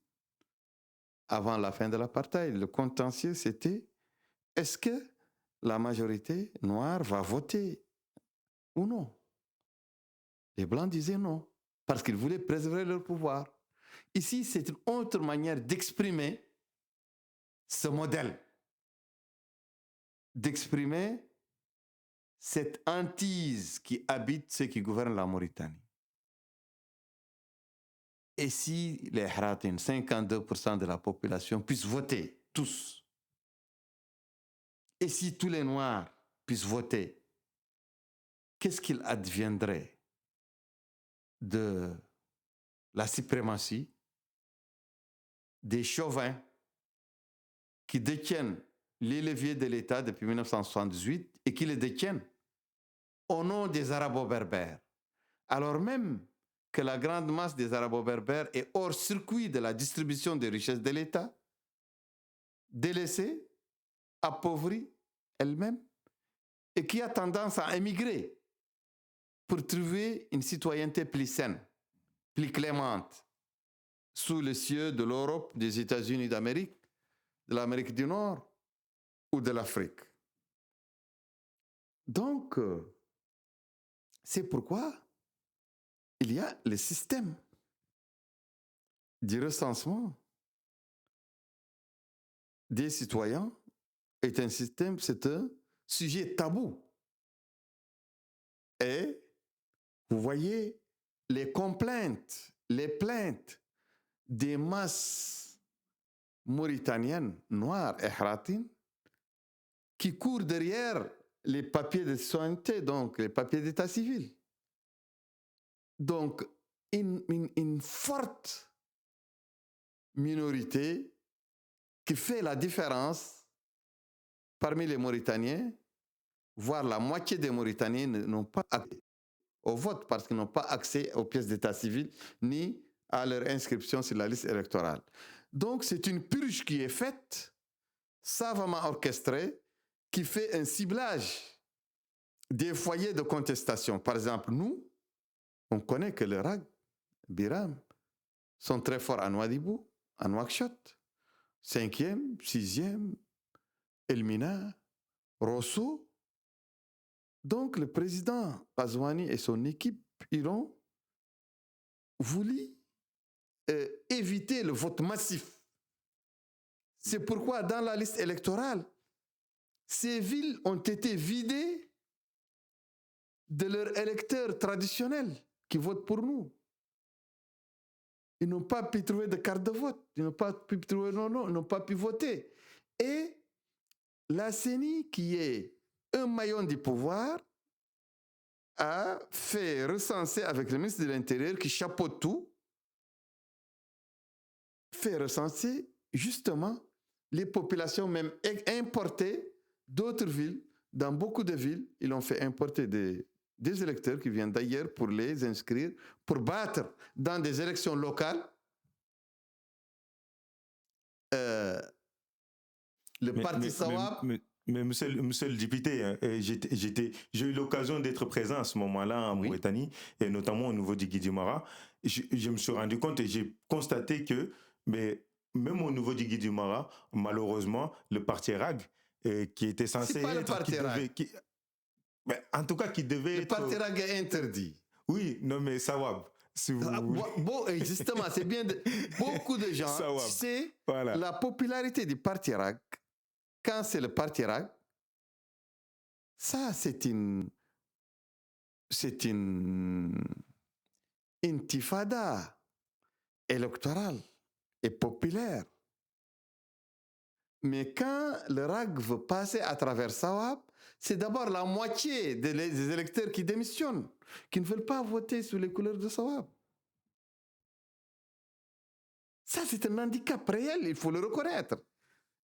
Avant la fin de l'apartheid, le contentieux, c'était est-ce que la majorité noire va voter ou non? Les Blancs disaient non, parce qu'ils voulaient préserver leur pouvoir. Ici, c'est une autre manière d'exprimer ce modèle, d'exprimer cette hantise qui habite ceux qui gouvernent la Mauritanie. Et si les Hratin, 52% de la population, puissent voter, tous, et si tous les Noirs puissent voter, qu'est-ce qu'il adviendrait de la suprématie des chauvins qui détiennent les leviers de l'État depuis 1978 et qui les détiennent au nom des Arabo-Berbères, alors même que la grande masse des Arabo-Berbères est hors circuit de la distribution des richesses de l'État, délaissée, appauvrie elle-même, et qui a tendance à émigrer pour trouver une citoyenneté plus saine, plus clémente, sous les cieux de l'Europe, des États-Unis d'Amérique, de l'Amérique du Nord ou de l'Afrique. Donc, c'est pourquoi il y a le système du recensement des citoyens est un système, c'est un sujet tabou. Et vous voyez les complaintes, les plaintes des masses mauritaniennes, noires et hratines, qui courent derrière les papiers de citoyenneté, donc les papiers d'état civil. Donc, une forte minorité qui fait la différence parmi les Mauritaniens, voire la moitié des Mauritaniens n'ont pas accès au vote parce qu'ils n'ont pas accès aux pièces d'état civil ni à leur inscription sur la liste électorale. Donc, c'est une purge qui est faite, savamment orchestrée, qui fait un ciblage des foyers de contestation. Par exemple, nous, on connaît que le RAG, Biram, sont très forts à Nouadhibou, à Nouakchott, 5e, 6e, Elmina, Rosso. Donc, le président Azouani et son équipe, ils ont voulu éviter le vote massif. C'est pourquoi, dans la liste électorale, ces villes ont été vidées de leurs électeurs traditionnels qui votent pour nous. Ils n'ont pas pu trouver de carte de vote. Ils n'ont pas pu trouver, ils n'ont pas pu voter. Et la CENI, qui est un maillon du pouvoir, a fait recenser avec le ministre de l'Intérieur, qui chapeaute tout, fait recenser justement les populations même importées d'autres villes. Dans beaucoup de villes, ils ont fait importer des électeurs qui viennent d'ailleurs pour les inscrire, pour battre dans des élections locales le parti Sawab Mais monsieur le député, hein, j'ai eu l'occasion d'être présent à ce moment-là en Mauritanie, et notamment au niveau du Guidimara. Je me suis rendu compte et j'ai constaté que, mais même au niveau du Guidimara, malheureusement, le parti RAG, qui était censé C'est pas le être... parti RAG. Mais en tout cas, qui devait être... Le parti RAG est interdit. Oui, non mais Sawab, si vous voulez. Bon, justement, c'est bien. Beaucoup de gens, Sawab. tu sais, Voilà. la popularité du parti RAG, quand c'est le parti RAG, ça, c'est une intifada électorale et populaire. Mais quand le RAG veut passer à travers Sawab, c'est d'abord la moitié des électeurs qui démissionnent, qui ne veulent pas voter sous les couleurs de Sawab. Ça, c'est un handicap réel, il faut le reconnaître.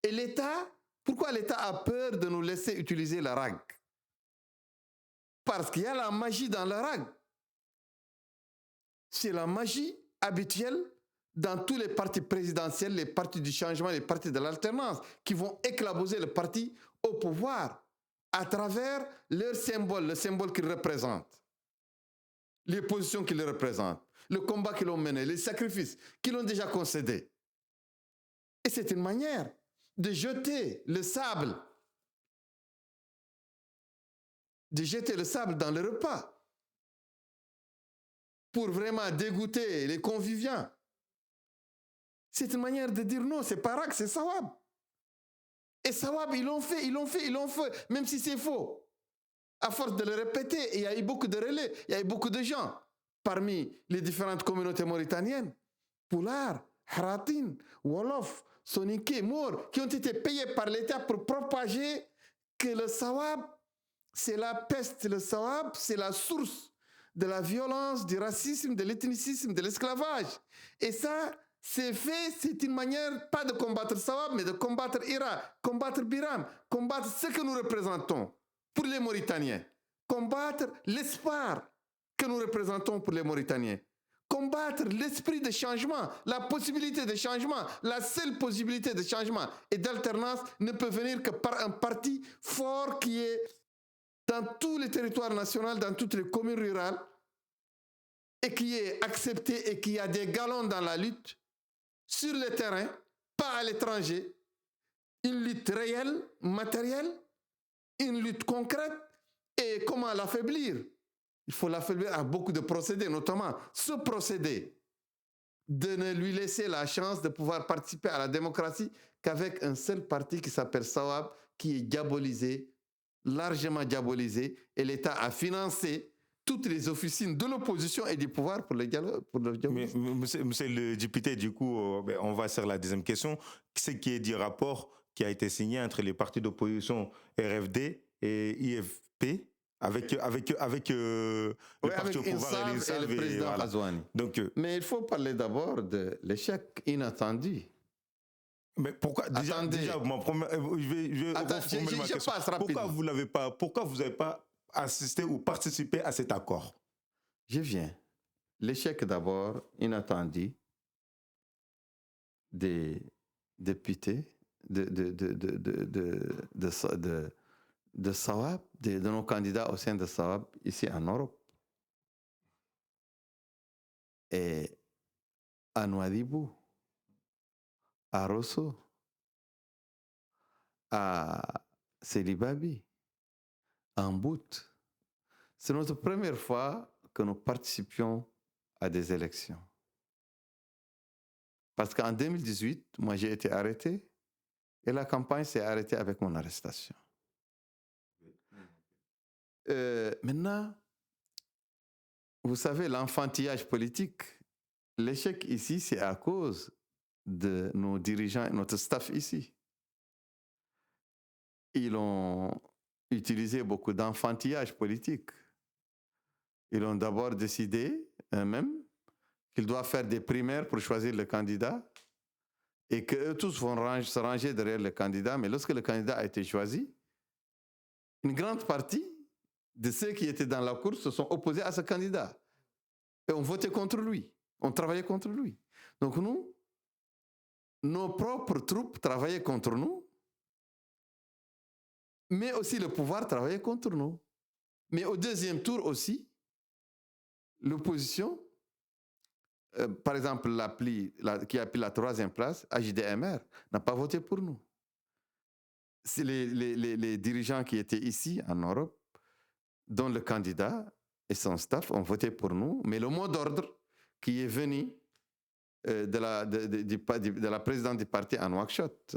Et l'État, pourquoi l'État a peur de nous laisser utiliser le RAG? Parce qu'il y a la magie dans le RAG. C'est la magie habituelle dans tous les partis présidentiels, les partis du changement, les partis de l'alternance, qui vont éclaboser le parti au pouvoir à travers leur symbole, le symbole qu'ils représentent, les positions qu'ils représentent, le combat qu'ils ont mené, les sacrifices qu'ils ont déjà concédés. Et c'est une manière de jeter le sable, dans le repas pour vraiment dégoûter les conviviaux. C'est une manière de dire non, c'est pas RAG, c'est Sawab. Et Sawab, ils l'ont fait, même si c'est faux. À force de le répéter, il y a eu beaucoup de relais, il y a eu beaucoup de gens parmi les différentes communautés mauritaniennes, Poulard, Haratin, Wolof, Soninké, Mour, qui ont été payés par l'État pour propager que le Sawab, c'est la peste. Le Sawab, c'est la source de la violence, du racisme, de l'ethnicisme, de l'esclavage. Et ça, c'est fait, c'est une manière, pas de combattre Sawab, mais de combattre Ira, combattre Biram, combattre ce que nous représentons pour les Mauritaniens, combattre l'espoir que nous représentons pour les Mauritaniens, combattre l'esprit de changement, la possibilité de changement. La seule possibilité de changement et d'alternance ne peut venir que par un parti fort qui est dans tous les territoires nationaux, dans toutes les communes rurales, et qui est accepté et qui a des galons dans la lutte, sur le terrain, pas à l'étranger. Une lutte réelle, matérielle, une lutte concrète. Et comment l'affaiblir? Il faut l'affaiblir à beaucoup de procédés, notamment ce procédé de ne lui laisser la chance de pouvoir participer à la démocratie qu'avec un seul parti qui s'appelle Sawab, qui est diabolisé, largement diabolisé, et l'État a financé toutes les officines de l'opposition et du pouvoir pour le dialogue. Mais, monsieur le député, du coup, on va sur la deuxième question. Ce qui est du rapport qui a été signé entre les partis d'opposition RFD et IFP avec le parti au pouvoir et le président Azouani. Donc, mais il faut parler d'abord de l'échec inattendu. Mais pourquoi déjà je vais reformuler ma question. Pourquoi vous n'avez pas assisté ou participé à cet accord? Je viens. L'échec d'abord inattendu des députés de Sawab, de nos candidats au sein de Sawab ici en Europe. Et à Nouadhibou, à Rosso, à Selibabi, en Bout. C'est notre première fois que nous participions à des élections. Parce qu'en 2018, moi j'ai été arrêté et la campagne s'est arrêtée avec mon arrestation. Maintenant, vous savez, l'enfantillage politique, l'échec ici, c'est à cause de nos dirigeants et notre staff ici. Ils ont utilisé beaucoup d'enfantillage politique. Ils ont d'abord décidé eux-mêmes qu'ils doivent faire des primaires pour choisir le candidat et qu'eux tous vont se ranger derrière le candidat. Mais lorsque le candidat a été choisi, une grande partie de ceux qui étaient dans la course se sont opposés à ce candidat. Et ont voté contre lui. On travaillait contre lui. Donc nous, nos propres troupes travaillaient contre nous. Mais aussi le pouvoir travaillait contre nous. Mais au deuxième tour aussi, l'opposition, par exemple, qui a pris la 3e place, AJDMR, n'a pas voté pour nous. C'est les dirigeants qui étaient ici, en Europe, dont le candidat et son staff ont voté pour nous, mais le mot d'ordre qui est venu de la présidente du parti en Nouakchott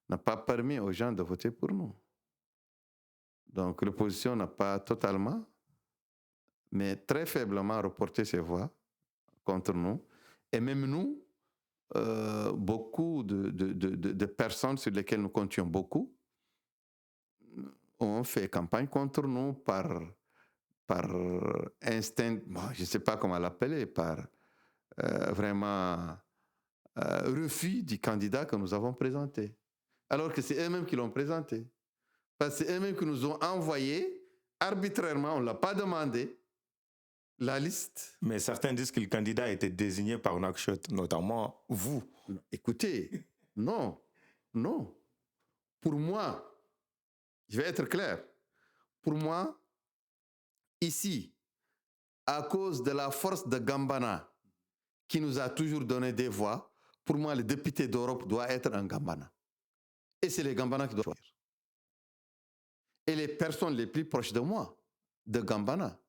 n'a pas permis aux gens de voter pour nous. Donc l'opposition n'a pas totalement, mais très faiblement reporté ses voix contre nous. Et même nous, beaucoup de personnes sur lesquelles nous comptions beaucoup ont fait campagne contre nous par instinct, je ne sais pas comment l'appeler, par vraiment refus du candidat que nous avons présenté. Alors que c'est eux-mêmes qui l'ont présenté. Parce que c'est eux-mêmes qui nous ont envoyé arbitrairement, on ne l'a pas demandé, la liste. Mais certains disent que le candidat a été désigné par Nouakchott, notamment vous. Écoutez, non. Pour moi, je vais être clair. Pour moi, ici, à cause de la force de Gambana, qui nous a toujours donné des voix, pour moi, le député d'Europe doit être un Gambana. Et c'est les Gambana qui doivent choisir. Et les personnes les plus proches de moi, de Gambana,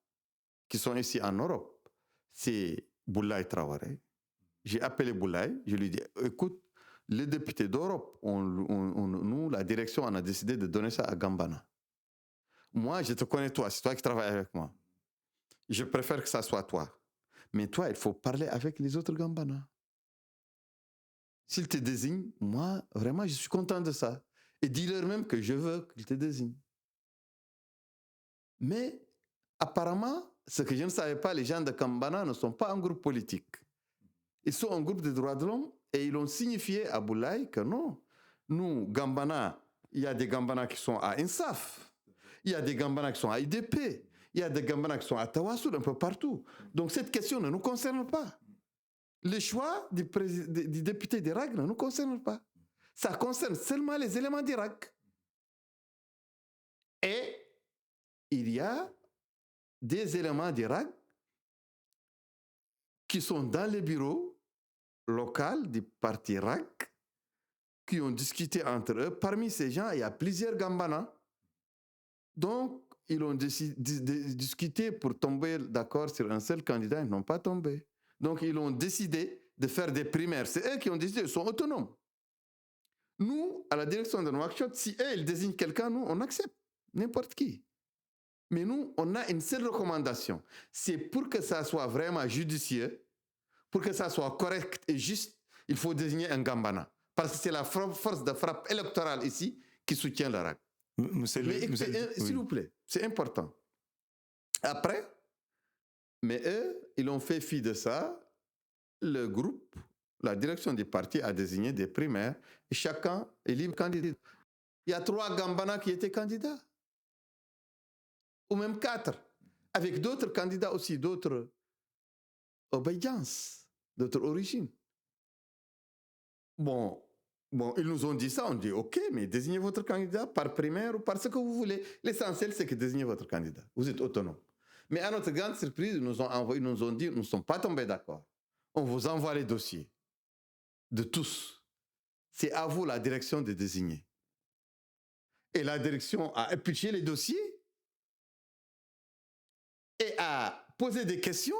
qui sont ici en Europe, c'est Boulaye Traoré. J'ai appelé Boulaye, je lui ai dit, écoute, les députés d'Europe, nous, la direction, on a décidé de donner ça à Gambana. Moi, je te connais toi, c'est toi qui travailles avec moi. Je préfère que ça soit toi. Mais toi, il faut parler avec les autres Gambana. S'ils te désignent, moi, vraiment, je suis content de ça. Et dis-leur même que je veux qu'ils te désignent. Mais apparemment, ce que je ne savais pas, les gens de Gambana ne sont pas un groupe politique. Ils sont un groupe de droits de l'homme et ils ont signifié à Boulaye que non. Nous, Gambana, il y a des Gambana qui sont à Insaf, il y a des Gambana qui sont à IDP, il y a des Gambana qui sont à Tawassoul, un peu partout. Donc cette question ne nous concerne pas. Le choix du député d'Irak ne nous concerne pas. Ça concerne seulement les éléments d'Irak. Et il y a des éléments d'Irak qui sont dans les bureaux locaux du parti Irak, qui ont discuté entre eux. Parmi ces gens, il y a plusieurs Gambana. Donc, ils ont discuté pour tomber d'accord sur un seul candidat, ils n'ont pas tombé. Donc, ils ont décidé de faire des primaires. C'est eux qui ont décidé, ils sont autonomes. Nous, à la direction de Nouakchott, si eux, ils désignent quelqu'un, nous, on accepte n'importe qui. Mais nous, on a une seule recommandation. C'est pour que ça soit vraiment judicieux, pour que ça soit correct et juste, il faut désigner un Gambana. Parce que c'est la force de frappe électorale ici qui soutient l'Irak. S'il vous plaît, c'est important. Après, mais eux, ils ont fait fi de ça. Le groupe, la direction du parti a désigné des primaires et chacun est libre candidat. Il y a 3 Gambana qui étaient candidats. Ou même 4. Avec d'autres candidats aussi, d'autres obédiences, d'autres origines. Bon, ils nous ont dit ça, on dit ok, mais désignez votre candidat par primaire ou par ce que vous voulez. L'essentiel, c'est que désignez votre candidat. Vous êtes autonome. Mais à notre grande surprise, ils nous ont envoyé, ils nous ont dit, nous ne sommes pas tombés d'accord. On vous envoie les dossiers de tous. C'est à vous la direction de désigner. Et la direction a épluché les dossiers et a posé des questions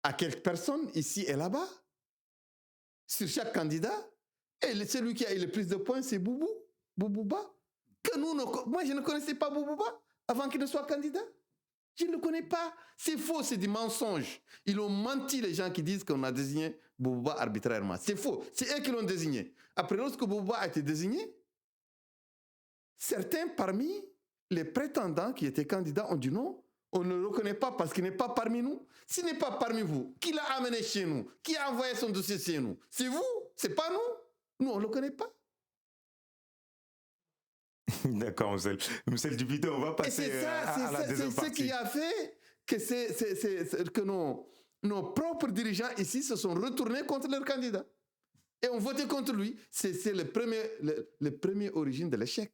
à quelques personnes ici et là-bas sur chaque candidat. Et celui qui a eu le plus de points, c'est Boubouba. Moi, je ne connaissais pas Boubouba avant qu'il ne soit candidat. Je ne le connais pas. C'est faux, c'est du mensonge. Ils ont menti, les gens qui disent qu'on a désigné Boubouba arbitrairement. C'est faux. C'est eux qui l'ont désigné. Après, lorsque Boubouba a été désigné, certains parmi les prétendants qui étaient candidats ont dit non, on ne le reconnaît pas parce qu'il n'est pas parmi nous. S'il n'est pas parmi vous, qui l'a amené chez nous? Qui a envoyé son dossier chez nous? C'est vous, c'est pas nous. Nous, on ne le connaît pas. D'accord, monsieur le député, on va passer à la deuxième partie. C'est ce qui a fait que nos propres dirigeants ici se sont retournés contre leur candidat. Et ont voté contre lui. C'est le premier origine de l'échec.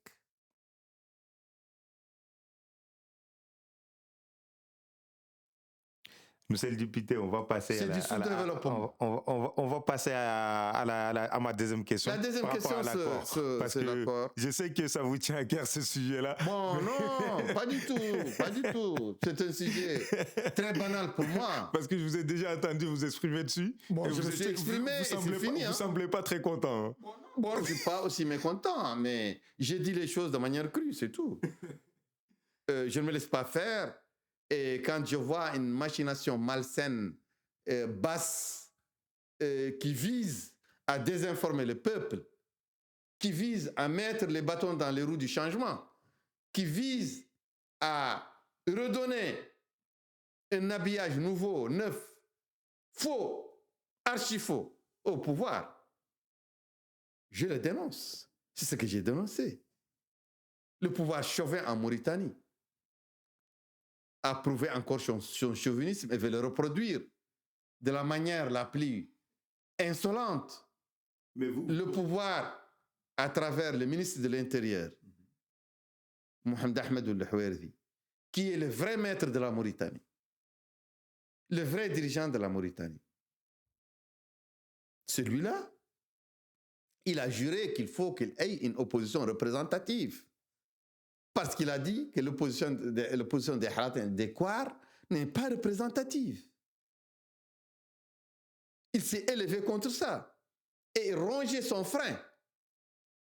Monsieur le député, on va passer C'est du sous-développement. on va passer à ma deuxième question. La deuxième question, c'est l'accord. Je sais que ça vous tient à cœur ce sujet-là. Bon, non, pas du tout, pas du tout. C'est un sujet très banal pour moi. Parce que je vous ai déjà entendu vous exprimer dessus. Bon, je me suis exprimé et c'est fini. Vous semblez pas très content. Hein. Bon, je ne suis pas aussi mécontent, mais j'ai dit les choses de manière crue, c'est tout. Je ne me laisse pas faire. Et quand je vois une machination malsaine, basse, qui vise à désinformer le peuple, qui vise à mettre les bâtons dans les roues du changement, qui vise à redonner un habillage nouveau, neuf, faux, archi-faux au pouvoir, je le dénonce. C'est ce que j'ai dénoncé. Le pouvoir chauvin en Mauritanie a prouvé encore son chauvinisme et veut le reproduire de la manière la plus insolente. Mais vous... Le pouvoir, à travers le ministre de l'Intérieur, Mohamed Ahmed Ould-Houerdi, qui est le vrai maître de la Mauritanie, le vrai dirigeant de la Mauritanie. Celui-là, il a juré qu'il faut qu'il ait une opposition représentative. Parce qu'il a dit que l'opposition des Harat et des Kouar n'est pas représentative. Il s'est élevé contre ça et rongé son frein.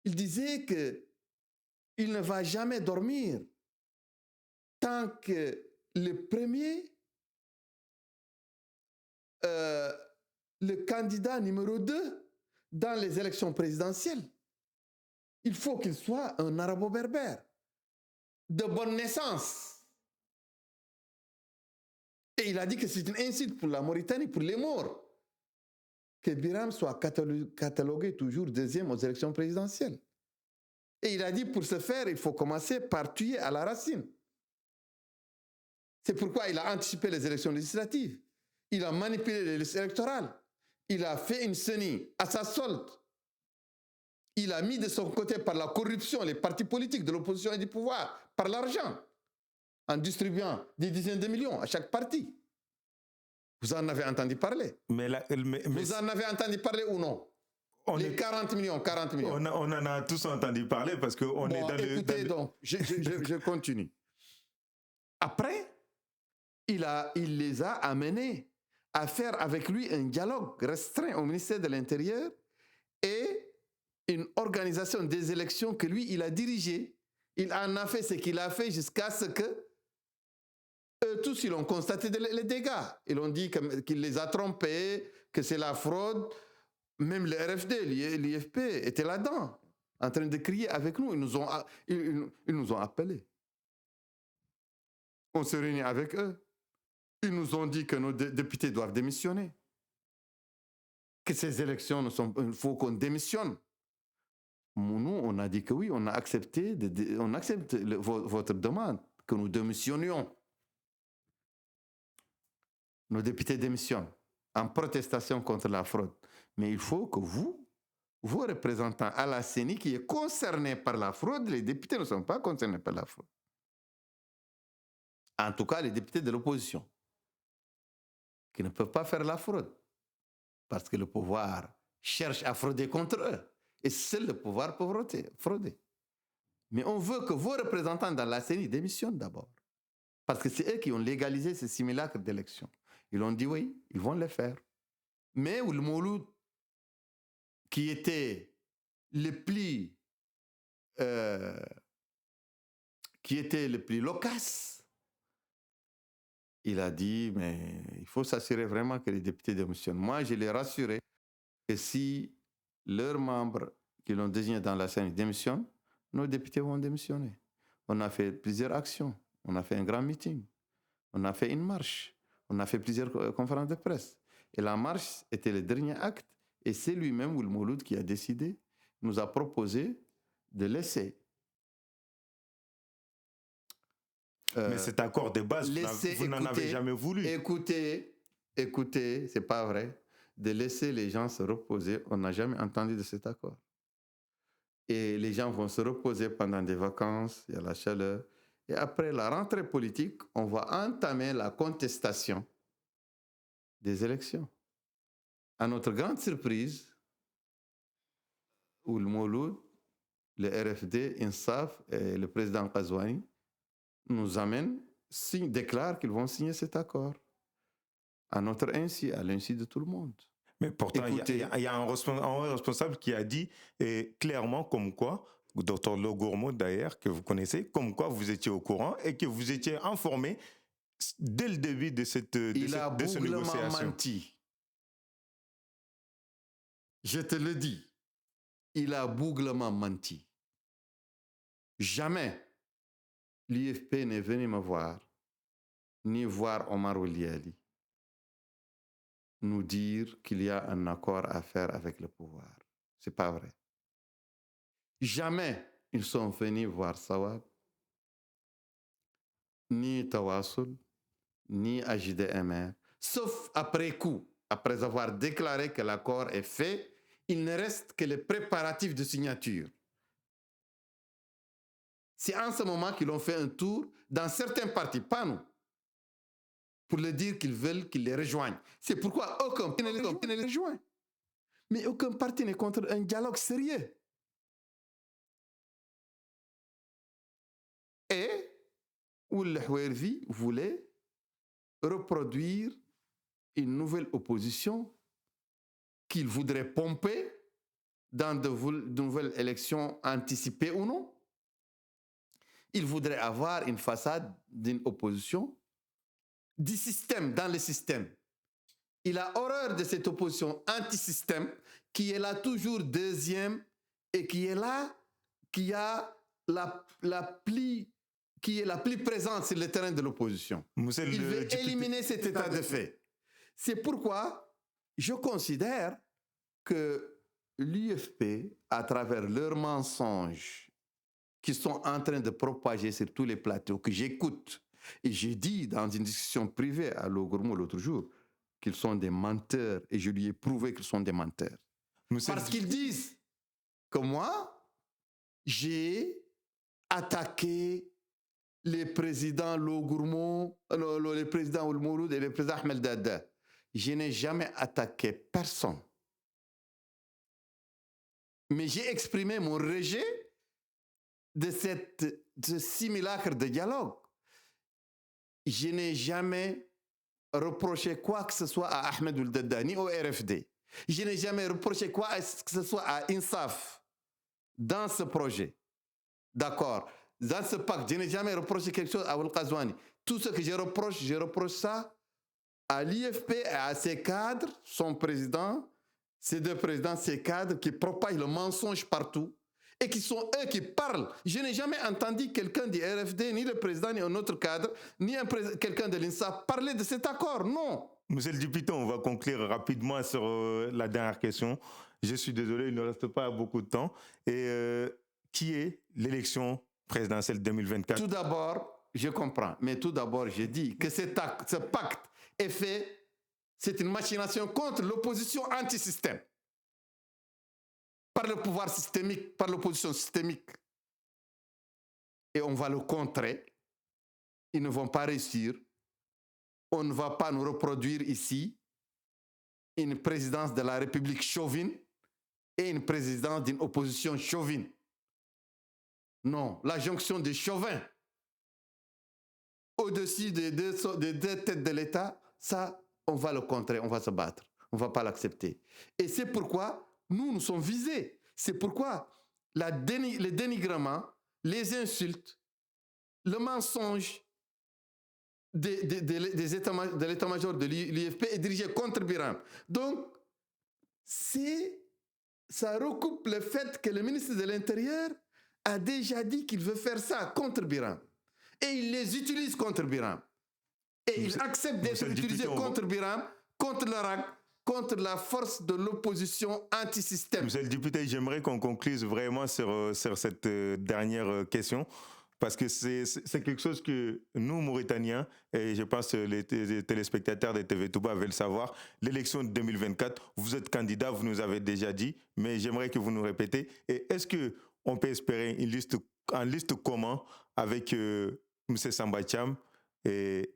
Il disait qu'il ne va jamais dormir tant que le premier, le candidat numéro 2 dans les élections présidentielles, il faut qu'il soit un arabo-berbère de bonne naissance. Et il a dit que c'est une insulte pour la Mauritanie, pour les morts, que Biram soit catalogué toujours deuxième aux élections présidentielles. Et il a dit, pour ce faire, il faut commencer par tuer à la racine. C'est pourquoi il a anticipé les élections législatives. Il a manipulé les listes électorales. Il a fait une CENI à sa solde. Il a mis de son côté par la corruption les partis politiques de l'opposition et du pouvoir, par l'argent, en distribuant des dizaines de millions à chaque parti. Vous en avez entendu parler. Vous en avez entendu parler ou non? Les 40 millions. On en a tous entendu parler parce qu'on est dans écoutez, donc, je continue. Après, il les a amenés à faire avec lui un dialogue restreint au ministère de l'Intérieur et une organisation des élections que lui, il a dirigée. Il en a fait ce qu'il a fait jusqu'à ce que eux tous, ils ont constaté les dégâts. Ils ont dit qu'il les a trompés, que c'est la fraude. Même le RFD, l'IFP était là-dedans, en train de crier avec nous. Ils nous ont appelés. On s'est réunis avec eux. Ils nous ont dit que nos députés doivent démissionner. Que ces élections il faut qu'on démissionne. Nous, on a dit que oui, on a accepté, on accepte votre demande, que nous démissionnions. Nos députés démissionnent en protestation contre la fraude. Mais il faut que vos représentants à la CENI qui est concerné par la fraude, les députés ne sont pas concernés par la fraude. En tout cas, les députés de l'opposition, qui ne peuvent pas faire la fraude, parce que le pouvoir cherche à frauder contre eux. Et seul le pouvoir peut frauder. Mais on veut que vos représentants dans la CENI démissionnent d'abord. Parce que c'est eux qui ont légalisé ces simulacres d'élection. Ils ont dit oui, ils vont le faire. Mais Ould Mouloud, qui était le plus loquace, il a dit, mais il faut s'assurer vraiment que les députés démissionnent. Moi, je l'ai rassuré que si leurs membres qui l'ont désigné dans la CENI démissionnent, nos députés vont démissionner. On a fait plusieurs actions. On a fait un grand meeting. On a fait une marche. On a fait plusieurs conférences de presse. Et la marche était le dernier acte. Et c'est lui-même, Ould Mouloud, qui a décidé, nous a proposé de laisser. Mais cet accord de base, vous n'en avez jamais voulu. Écoutez, c'est pas vrai. De laisser les gens se reposer, on n'a jamais entendu de cet accord. Et les gens vont se reposer pendant des vacances, il y a la chaleur. Et après la rentrée politique, on va entamer la contestation des élections. À notre grande surprise, où le Mouloud, le RFD, INSAF et le président Qazouani nous amènent, déclarent qu'ils vont signer cet accord. À notre insu, à l'insu de tout le monde. Mais pourtant, il y a un responsable qui a dit clairement comme quoi, Dr Logourmo d'ailleurs, que vous connaissez, comme quoi vous étiez au courant et que vous étiez informé dès le début de cette négociation. Menti. Je te le dis, il a bouglement menti. Jamais l'IFP n'est venu me voir, ni voir Omar Ouliali, nous dire qu'il y a un accord à faire avec le pouvoir. C'est pas vrai. Jamais ils sont venus voir Sawab, ni Tawassul, ni AJDMR, sauf après coup, après avoir déclaré que l'accord est fait, il ne reste que les préparatifs de signature. C'est en ce moment qu'ils ont fait un tour dans certains partis, pas nous, pour leur dire qu'ils veulent qu'ils les rejoignent. C'est pourquoi aucun parti ne les rejoint. Mais aucun parti n'est contre un dialogue sérieux. Et Ould Houervi voulait reproduire une nouvelle opposition qu'il voudrait pomper dans de nouvelles élections anticipées ou non. Il voudrait avoir une façade d'une opposition du système, dans le système. Il a horreur de cette opposition anti-système qui est là toujours deuxième et qui est là, qui a qui est la plus présente sur le terrain de l'opposition. Il veut éliminer cet état de fait. C'est pourquoi je considère que l'UFP, à travers leurs mensonges qu'ils sont en train de propager sur tous les plateaux, que j'écoute, et j'ai dit dans une discussion privée à Logourmo l'autre jour qu'ils sont des menteurs, et je lui ai prouvé qu'ils sont des menteurs. Parce qu'ils disent que moi, j'ai attaqué les présidents Logourmo, les présidents Ould Mouloud et le président Ahmed Dada. Je n'ai jamais attaqué personne. Mais j'ai exprimé mon rejet de ce simulacre de dialogue. Je n'ai jamais reproché quoi que ce soit à Ahmed Ould Dada, ni au RFD. Je n'ai jamais reproché quoi que ce soit à INSAF dans ce projet. D'accord. Dans ce pacte, je n'ai jamais reproché quelque chose à Ould Qazouani. Tout ce que je reproche ça à l'IFP et à ses cadres, son président, ces deux présidents, ces cadres qui propagent le mensonge partout et qui sont eux qui parlent. Je n'ai jamais entendu quelqu'un du RFD, ni le président, ni un autre cadre, ni quelqu'un de l'INSA parler de cet accord. Non. Monsieur le député, on va conclure rapidement sur la dernière question. Je suis désolé, il ne reste pas beaucoup de temps. Et qui est l'élection présidentielle 2024? Tout d'abord, je comprends, mais tout d'abord, je dis que ce pacte est fait, c'est une machination contre l'opposition anti-système. Par le pouvoir systémique, par l'opposition systémique. Et on va le contrer. Ils ne vont pas réussir. On ne va pas nous reproduire ici une présidence de la République chauvine et une présidence d'une opposition chauvine. Non, la jonction des chauvins au-dessus des deux têtes de l'État, ça, on va le contrer, on va se battre. On ne va pas l'accepter. Et c'est pourquoi nous sommes visés. C'est pourquoi le dénigrement, les insultes, le mensonge de l'état-major de l'IFP est dirigé contre Biram. Donc, ça recoupe le fait que le ministre de l'Intérieur a déjà dit qu'il veut faire ça contre Biram. Et il les utilise contre Biram. Et il accepte d'être utilisé contre Biram, contre le RAC, contre la force de l'opposition anti-système. Monsieur le député, j'aimerais qu'on concluse vraiment sur cette dernière question, parce que c'est quelque chose que nous, Mauritaniens, et je pense que les téléspectateurs de TV Touba veulent savoir. L'élection de 2024, vous êtes candidat, vous nous avez déjà dit, mais j'aimerais que vous nous répétez. Et est-ce qu'on peut espérer une liste comment avec M. Samba Thiam et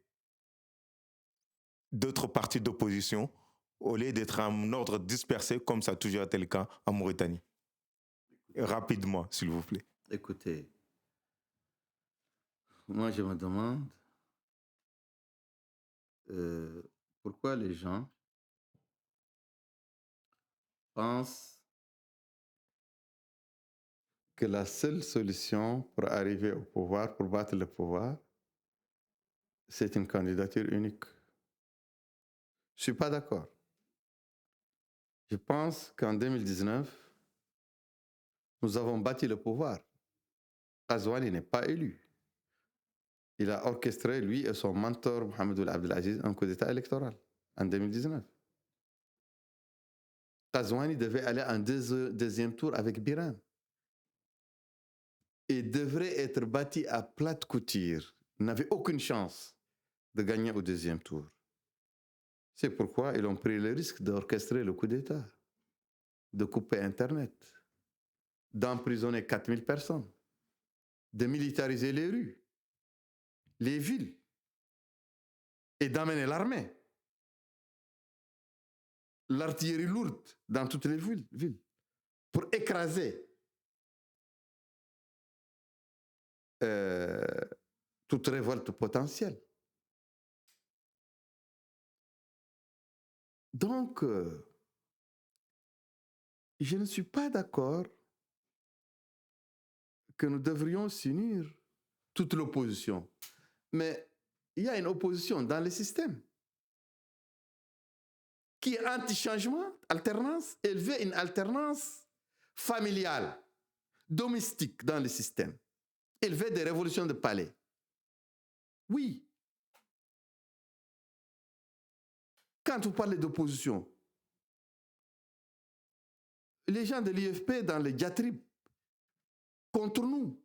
d'autres partis d'opposition au lieu d'être en ordre dispersé comme ça a toujours été le cas en Mauritanie? Rapidement, s'il vous plaît. Écoutez, moi je me demande pourquoi les gens pensent que la seule solution pour arriver au pouvoir, pour battre le pouvoir, c'est une candidature unique. Je ne suis pas d'accord. Je pense qu'en 2019, nous avons bâti le pouvoir. Ghazouani n'est pas élu. Il a orchestré, lui et son mentor, Mohamed Abdelaziz, un coup d'État électoral en 2019. Ghazouani devait aller en deuxième tour avec Biram. Il devrait être bâti à plate couture. Il n'avait aucune chance de gagner au deuxième tour. C'est pourquoi ils ont pris le risque d'orchestrer le coup d'État, de couper Internet, d'emprisonner 4000 personnes, de militariser les rues, les villes, et d'amener l'armée, l'artillerie lourde dans toutes les villes, pour écraser toute révolte potentielle. Donc, je ne suis pas d'accord que nous devrions s'unir, toute l'opposition. Mais il y a une opposition dans le système qui est anti-changement, alternance. Elle veut une alternance familiale, domestique dans le système. Elle veut des révolutions de palais. Oui. Quand vous parlez d'opposition, les gens de l'IFP dans les diatribes contre nous,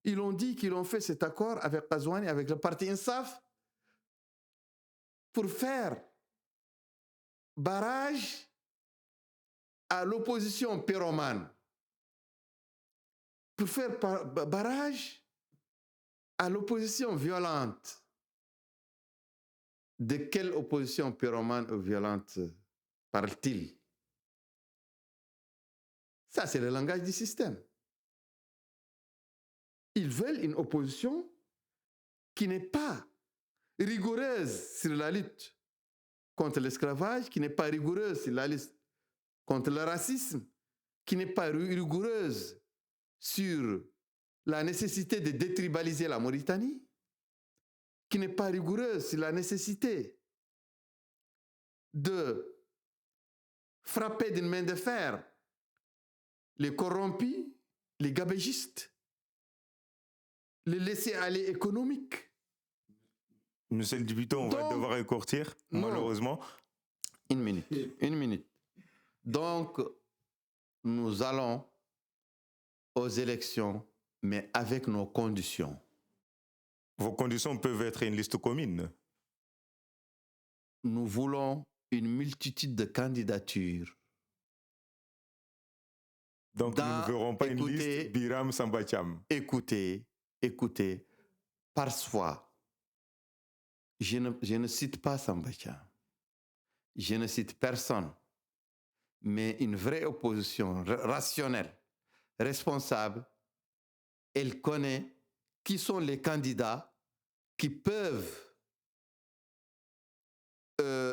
ils ont dit qu'ils ont fait cet accord avec Ghazouani, avec le parti INSAF, pour faire barrage à l'opposition pyromane, pour faire barrage à l'opposition violente. De quelle opposition pyromane ou violente parle-t-il? Ça, c'est le langage du système. Ils veulent une opposition qui n'est pas rigoureuse sur la lutte contre l'esclavage, qui n'est pas rigoureuse sur la lutte contre le racisme, qui n'est pas rigoureuse sur la nécessité de détribaliser la Mauritanie, qui n'est pas rigoureuse sur la nécessité de frapper d'une main de fer les corrompus, les gabégistes, les laisser-aller économiques. Monsieur le député, on va devoir écourtir, malheureusement. Une minute. Donc, nous allons aux élections, mais avec nos conditions. Vos conditions peuvent être une liste commune. Nous voulons une multitude de candidatures. Donc, nous ne verrons pas une liste Biram Sambacham. Écoutez, parfois, je ne cite pas Sambacham. Je ne cite personne. Mais une vraie opposition rationnelle, responsable, elle connaît qui sont les candidats qui peuvent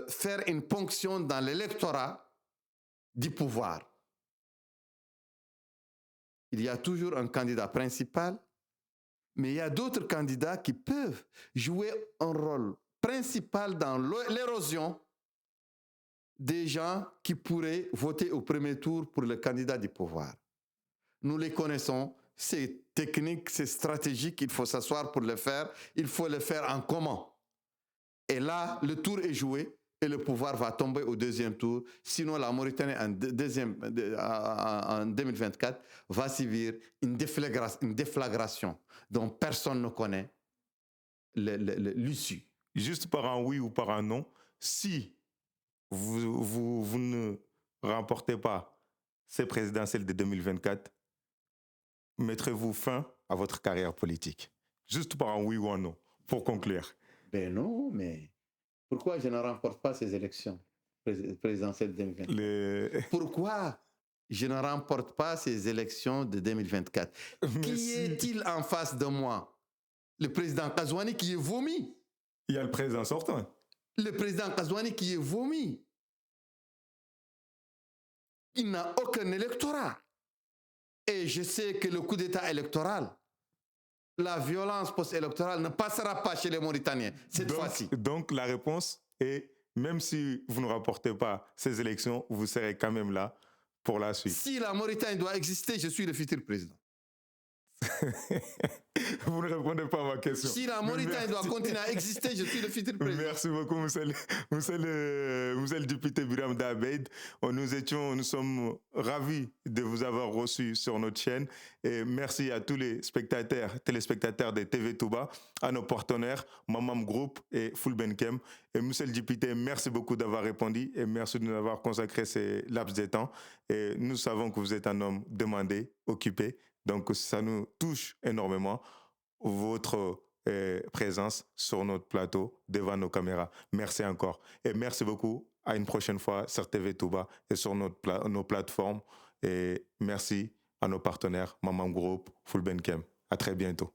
faire une ponction dans l'électorat du pouvoir. Il y a toujours un candidat principal, mais il y a d'autres candidats qui peuvent jouer un rôle principal dans l'érosion des gens qui pourraient voter au premier tour pour le candidat du pouvoir. Nous les connaissons, c'est technique, c'est stratégique, il faut s'asseoir pour le faire, il faut le faire en commun. Et là, le tour est joué et le pouvoir va tomber au deuxième tour. Sinon, la Mauritanie en 2024 va subir une déflagration dont personne ne connaît l'issue. Juste par un oui ou par un non, si vous ne remportez pas ces présidentielles de 2024, mettrez-vous fin à votre carrière politique? Juste par un oui ou un non, pour conclure. Ben non, mais pourquoi je ne remporte pas ces élections présidentielles 2024? Pourquoi je ne remporte pas ces élections de 2024? Qui est-il en face de moi? Le président Kazouani qui est vomi. Il y a le président sortant. Le président Kazouani qui est vomi. Il n'a aucun électorat. Et je sais que le coup d'État électoral, la violence post-électorale ne passera pas chez les Mauritaniens cette fois-ci. Donc la réponse est, même si vous ne rapportez pas ces élections, vous serez quand même là pour la suite. Si la Mauritanie doit exister, je suis le futur président. Vous ne répondez pas à ma question. Si la Mauritanie doit continuer à exister, je suis le futur président. Merci beaucoup, monsieur le député Biram Dabeid. Nous sommes ravis de vous avoir reçu sur notre chaîne. Et merci à tous les téléspectateurs de TV Touba, à nos partenaires, Mamam Group et Fulbenkem. Et monsieur le député, merci beaucoup d'avoir répondu et merci de nous avoir consacré ces laps de temps. Et nous savons que vous êtes un homme demandé, occupé. Donc, ça nous touche énormément, votre présence sur notre plateau, devant nos caméras. Merci encore. Et merci beaucoup. À une prochaine fois sur TV Touba et sur nos plateformes. Et merci à nos partenaires, Mamam Group, Fulbenkem. À très bientôt.